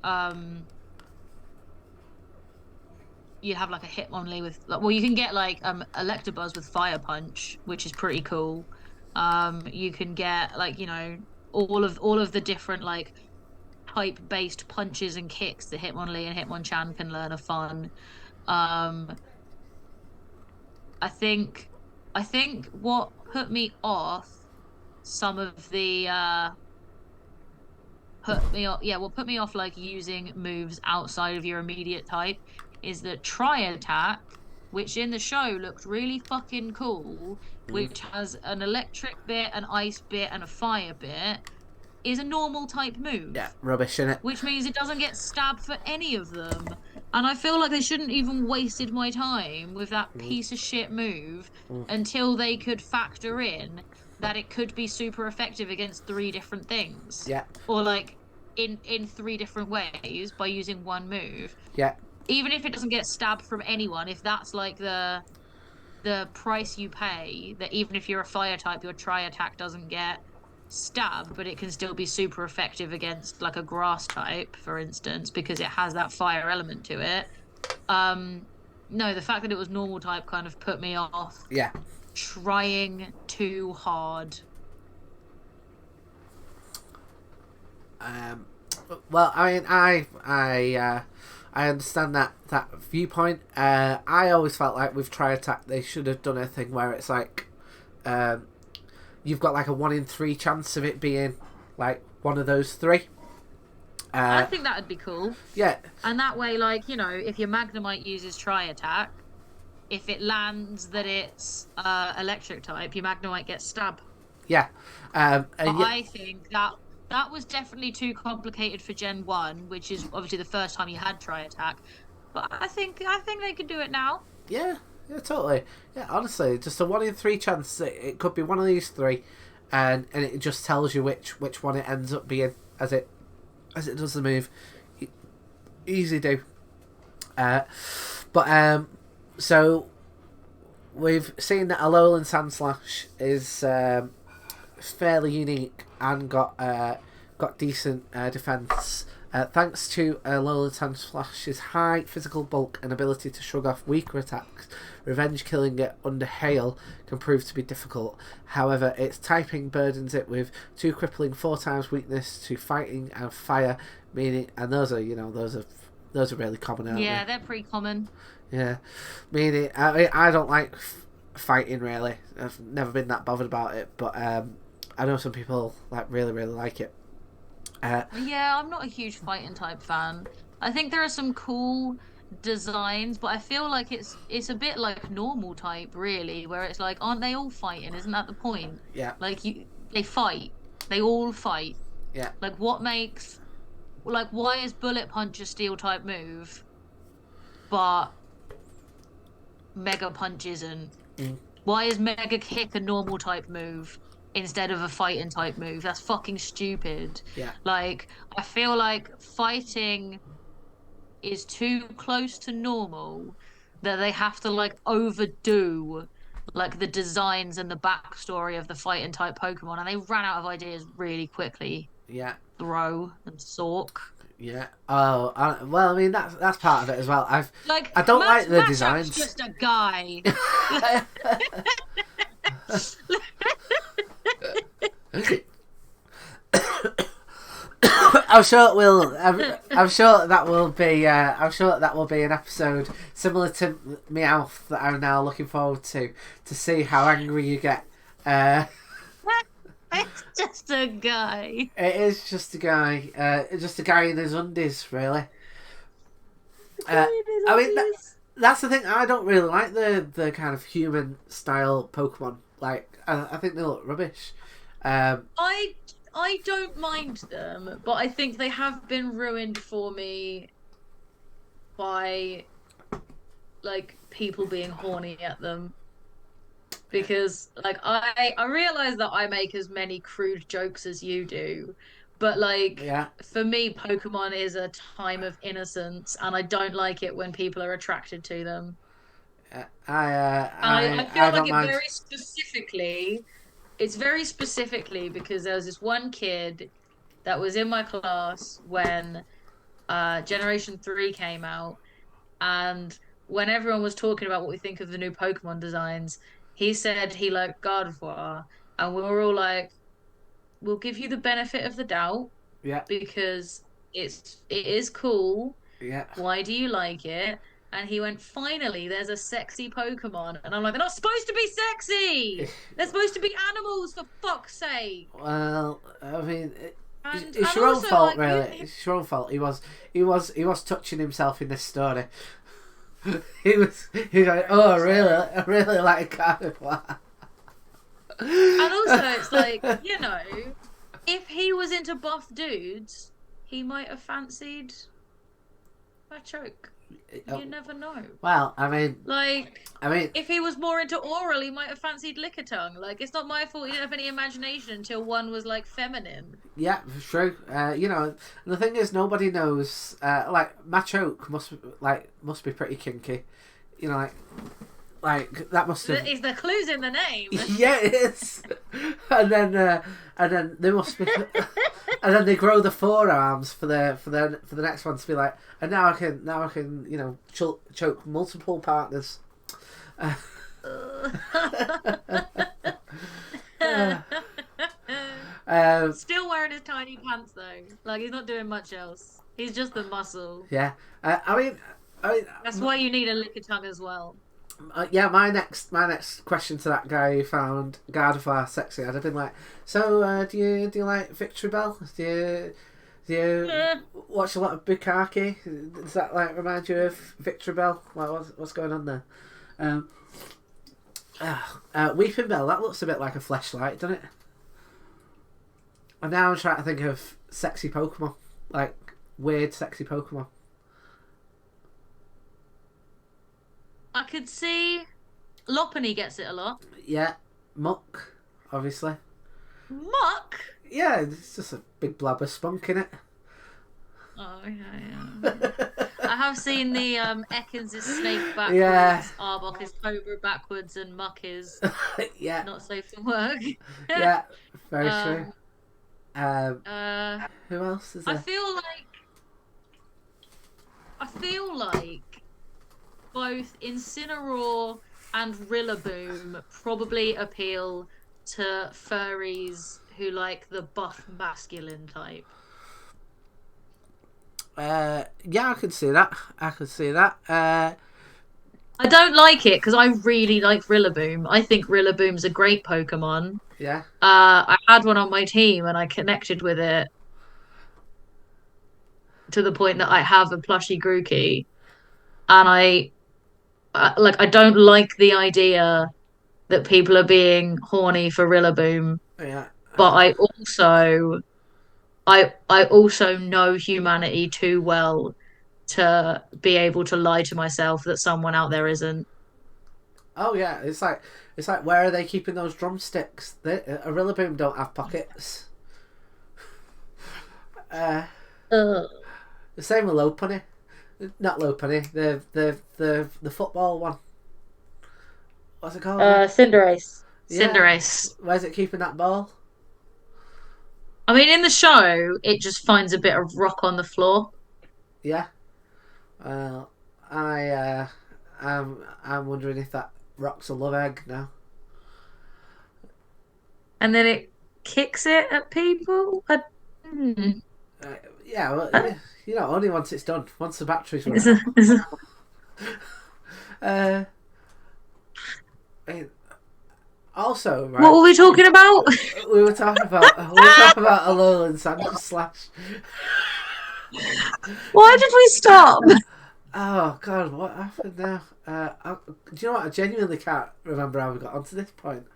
um you have like a Hitmonlee with like, well, you can get like Electabuzz with Fire Punch, which is pretty cool. You can get like, all of the different like type based punches and kicks that Hitmonlee and Hitmonchan can learn are fun. Um I think what put me off some of the put me off yeah what put me off like using moves outside of your immediate type is that Tri Attack, which in the show looked really fucking cool, which has an electric bit, an ice bit, and a fire bit, is a normal type yeah, move, rubbish in it. which means it doesn't get stabbed for any of them. And I feel like they shouldn't even wasted my time with that piece of shit move until they could factor in that it could be super effective against three different things. Yeah, Or like in three different ways by using one move. yeah, Even if it doesn't get stabbed from anyone, if that's like the price you pay, that even if you're a fire type, your Tri Attack doesn't get stab, but it can still be super effective against like a grass type, for instance, because it has that fire element to it. No, the fact that it was normal type kind of put me off yeah. trying too hard. Well, I mean, I understand that viewpoint. I always felt like with Tri Attack they should have done a thing where it's like, you've got like a 1 in 3 chance of it being like one of those three. I think that would be cool. Yeah. And that way, like, if your Magnemite uses Tri Attack, if it lands that it's electric type, your Magnemite gets stab. Yeah. But I think that was definitely too complicated for Gen 1, which is obviously the first time you had Tri Attack. But I think they could do it now. Yeah, totally. Yeah, honestly, just a 1 in 3 chance that it could be one of these three, and it just tells you which one it ends up being as it does the move. Easy do. So we've seen that Alolan Sandslash is fairly unique and got decent defense. Thanks to Alolan Sandslash's high physical bulk and ability to shrug off weaker attacks, revenge killing it under hail can prove to be difficult. However, its typing burdens it with 2 crippling 4 times weakness to fighting and fire, meaning, and those are really common, aren't Yeah, they? they're pretty common. Yeah, meaning I don't like fighting really. I've never been that bothered about it, but I know some people like really like it. Yeah, I'm not a huge fighting type fan. I think there are some cool designs, but I feel like it's a bit like normal type, really, where it's like, aren't they all fighting? Isn't that the point? Yeah. Like they fight. They all fight. Yeah. Like why is Bullet Punch a steel type move, but Mega Punch isn't? Why is Mega Kick a normal type move instead of a fighting type move? That's fucking stupid. Yeah. Like, I feel like fighting is too close to normal that they have to like overdo like the designs and the backstory of the fighting type Pokemon, and they ran out of ideas really quickly. Yeah. Throw and Sork. Yeah. Oh, well, I mean that's part of it as well. I don't Matt, like the Matt designs. Just a guy. I'm sure it will. I'm sure that will be. I'm sure that will be an episode similar to Meowth that I'm now looking forward to see how angry you get. It's just a guy. It is just a guy. Just a guy in his undies, really. Uh, I mean, that's the thing. I don't really like the kind of human style Pokemon. Like, I think they look rubbish. I don't mind them, but I think they have been ruined for me by like people being horny at them. Because like I realize that I make as many crude jokes as you do, but like Yeah. for me, Pokemon is a time of innocence, and I don't like it when people are attracted to them. I feel I like don't mind. it's very specifically because there was this one kid that was in my class when Generation 3 came out, and when everyone was talking about what we think of the new Pokemon designs, he said he liked Gardevoir, and we were all like, "We'll give you the benefit of the doubt Yeah. because it is cool. Yeah. Why do you like it?" And he went, "Finally, there's a sexy Pokemon." And I'm like, "They're not supposed to be sexy. They're supposed to be animals, for fuck's sake." Well, I mean, it's And your own also, fault, like, really. It's your own fault. He was touching himself in this story. He was like, oh, really? I really like Gardevoir. and also, it's like, if he was into buff dudes, he might have fancied a choke. You never know. Well, Like, I mean, if he was more into oral, he might have fancied Lickitung. Like, it's not my fault he didn't have any imagination until one was, like, feminine. yeah, true. The thing is, nobody knows. Like, Machoke must be pretty kinky. You know, like that must have. Is the clues in the name? Yeah, it is. and then they must be, and then they grow the forearms for the next one to be like, and now I can choke multiple partners. Still wearing his tiny pants though. Like he's not doing much else. He's just the muscle. Yeah, I mean, that's why you need a Lickitung as well. Yeah, my next question to that guy who found Gardevoir sexy, I'd have been like, so do you like Victory Bell? Do you watch a lot of Bukkake? Does that like remind you of Victory Bell? Like what's going on there? Weeping Bell, that looks a bit like a fleshlight, doesn't it? And now I'm trying to think of sexy Pokemon, like weird sexy Pokemon. I could see Lopunny gets it a lot. Yeah, Muck, obviously. Muck? Yeah, it's just a big blob of spunk in it. Oh, yeah. I have seen the Ekans is snake backwards, Arbok is cobra backwards, and Muck is not safe for work. Yeah, very true. Who else is there? I feel like both Incineroar and Rillaboom probably appeal to furries who like the buff masculine type. Yeah, I can see that. I don't like it because I really like Rillaboom. I think Rillaboom's a great Pokemon. Yeah. I had one on my team and I connected with it to the point that I have a plushie Grookey, and I don't like the idea that people are being horny for Rillaboom. Yeah. But I also know humanity too well to be able to lie to myself that someone out there isn't. Oh yeah, it's like where are they keeping those drumsticks? A Rillaboom don't have pockets. The same with Lopunny. Not Lopunny. The football one. What's it called? Cinderace. Yeah. Cinderace. Where's it keeping that ball? I mean, in the show, it just finds a bit of rock on the floor. Yeah. I'm wondering if that rock's a love egg now. And then it kicks it at people. Yeah, well, only once it's done. Once the battery's run out. Also, right. What were we talking about? We were talking about Alolan Sandslash. Why did we stop? Oh God, what happened now? Do you know what? I genuinely can't remember how we got onto this point.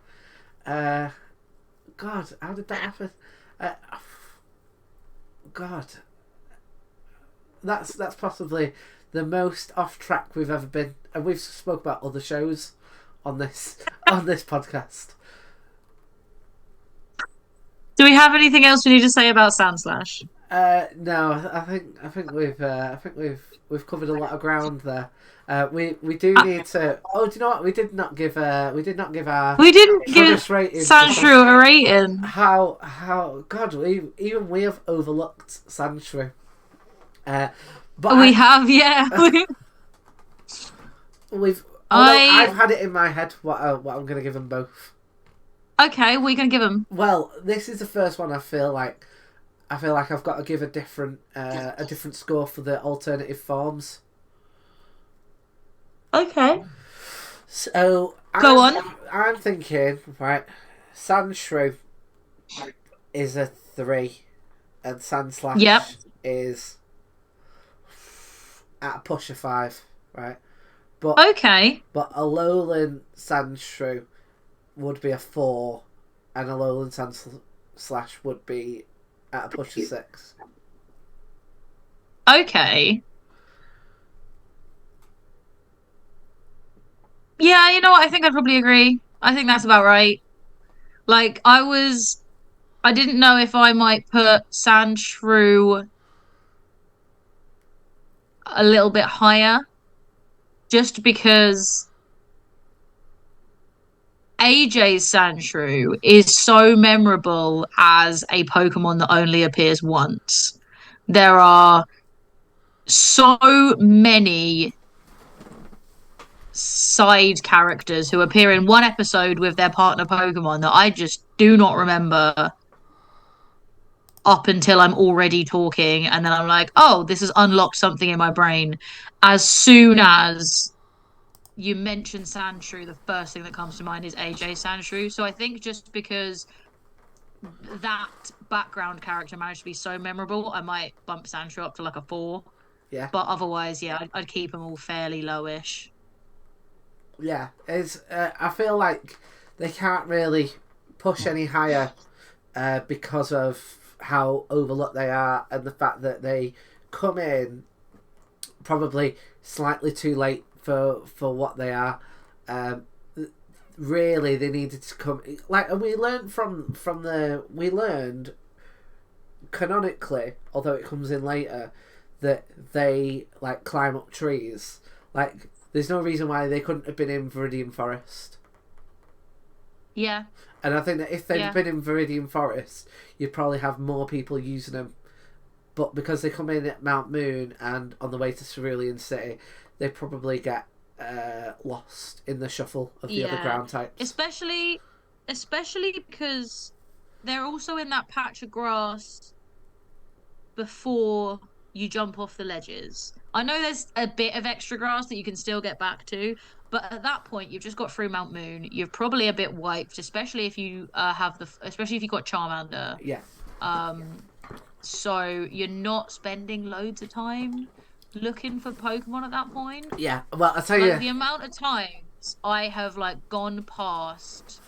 God, how did that happen? Uh, God, that's possibly the most off track we've ever been, and we've spoke about other shows on this podcast. Do we have anything else we need to say about Sandslash? No, I think we've covered a lot of ground there. We do need to. Oh, do you know what? We did not give our We didn't give Trubbish rating. Sandshrew a rating. How God, even we have overlooked Sandshrew. But We have, yeah. we've. I've had it in my head what I'm going to give them both. Okay, what are you going to give them? Well, this is the first one I feel like I've got to give a different score for the alternative forms. Okay. So Go on. I'm thinking, right, Sandshrew is a 3 and Sandslash is at a push of 5, right? But But a lowland Sandshrew would be a 4 and a lowland Sandslash would be at a push of 6. Okay. Yeah, you know what? I think I'd probably agree. I think that's about right. Like, I didn't know if I might put Sandshrew a little bit higher, just because AJ's Sandshrew is so memorable as a Pokemon that only appears once. There are so many side characters who appear in one episode with their partner Pokemon that I just do not remember up until I'm already talking, and then I'm like, oh, this has unlocked something in my brain. As soon as you mention Sandshrew, the first thing that comes to mind is AJ Sandshrew. So I think just because that background character managed to be so memorable, I might bump Sandshrew up to like a 4. Yeah. But otherwise, yeah, I'd keep them all fairly lowish. Yeah, I feel like they can't really push any higher because of how overlooked they are and the fact that they come in probably slightly too late for what they are. Really, they needed to come and we learned we learned canonically, although it comes in later, that they like climb up trees. Like, there's no reason why they couldn't have been in Viridian Forest. Yeah. And I think that if they'd been in Viridian Forest, you'd probably have more people using them. But because they come in at Mount Moon and on the way to Cerulean City, they probably get lost in the shuffle of the other ground types. Especially because they're also in that patch of grass before you jump off the ledges. I know there's a bit of extra grass that you can still get back to, but at that point you've just got through Mount Moon. You're probably a bit wiped, especially if you especially if you've got Charmander. Yeah. So you're not spending loads of time looking for Pokemon at that point. Yeah. Well, I'll tell you, you, the amount of times I have gone past.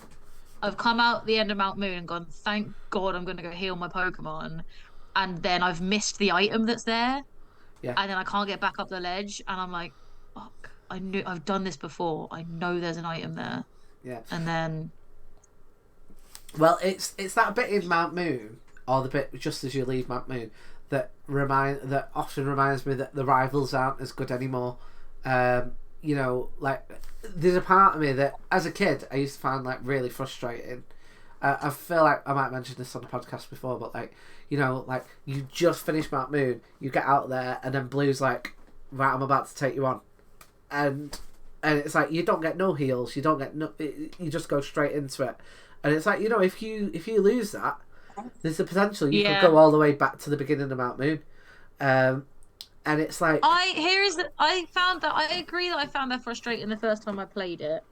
I've come out the end of Mount Moon and gone, thank God I'm going to go heal my Pokemon. And then I've missed the item that's there. Yeah. And then I can't get back up the ledge. And I'm like, fuck, I've done this before. I know there's an item there. Yeah. And then... Well, it's that bit in Mount Moon, or the bit just as you leave Mount Moon, that often reminds me that the rivals aren't as good anymore. You know, like, there's a part of me that, as a kid, I used to find really frustrating. I feel like I might mention this on the podcast before, but you just finish Mount Moon, you get out there, and then Blue's like, right, I'm about to take you on, and it's like you don't get no heals, you don't get no, you just go straight into it, and it's like, if you lose that, there's the potential you could go all the way back to the beginning of Mount Moon, and it's like I agree that I found that frustrating the first time I played it.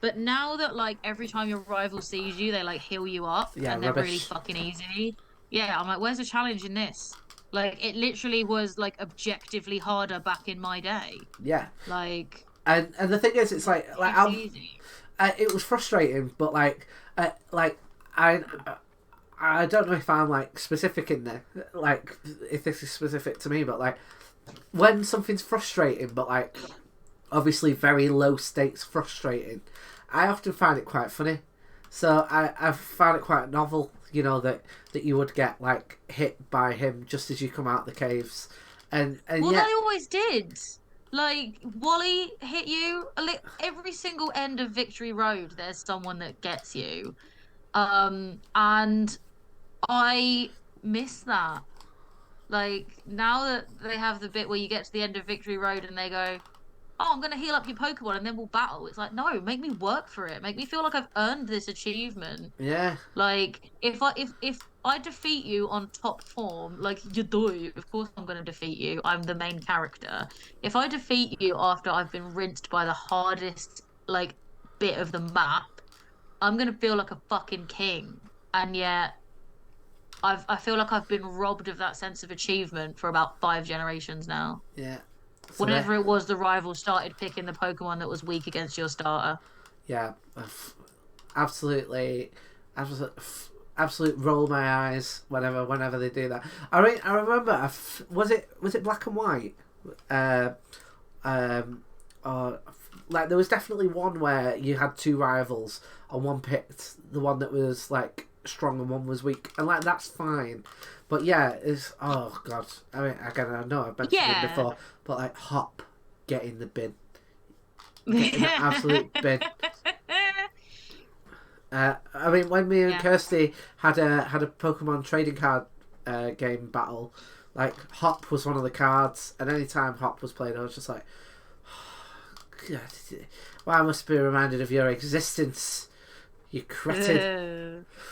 But now that every time your rival sees you, they heal you up, and they're really fucking easy. Yeah, I'm like, where's the challenge in this? Like it literally was like objectively harder back in my day. Yeah, Like and the thing is, it's like it's easy. it was frustrating, but like I I don't know if I'm like specific in there, like if this is specific to me, but like when something's frustrating, but like obviously very low stakes frustrating, I often find it quite funny. So I've found it quite novel, you know, that you would get like hit by him just as you come out the caves, and Well, they yet always did. Like Wally hit you every single end of Victory Road. There's someone that gets you. And I miss that. Like now that they have the bit where you get to the end of Victory Road and they go, "Oh, I'm gonna heal up your Pokemon and then we'll battle." It's like, no, make me work for it. Make me feel like I've earned this achievement. yeah Like if I defeat you on top form, like you do, of course I'm gonna defeat you. I'm the main character. If I defeat you after I've been rinsed by the hardest like bit of the map, I'm gonna feel like a fucking king. And yet I feel like I've been robbed of that sense of achievement for about 5 generations now. yeah so Whenever there it was the rival started picking the Pokemon that was weak against your starter. yeah absolutely absolute absolute roll my eyes whenever they do that. I mean I remember was it Black and White, uh, or like there was definitely one where you had two rivals and one picked the one that was like strong and one was weak, and like that's fine, but yeah, it's oh god. I mean, again, I know I've mentioned it Yeah. before, but like Hop, get in the bin, get in the absolute bin. I mean, when me and Yeah. Kirsty had a Pokemon trading card game battle, like Hop was one of the cards, and anytime Hop was played, I was just like, God, why I must be reminded of your existence, you cretin.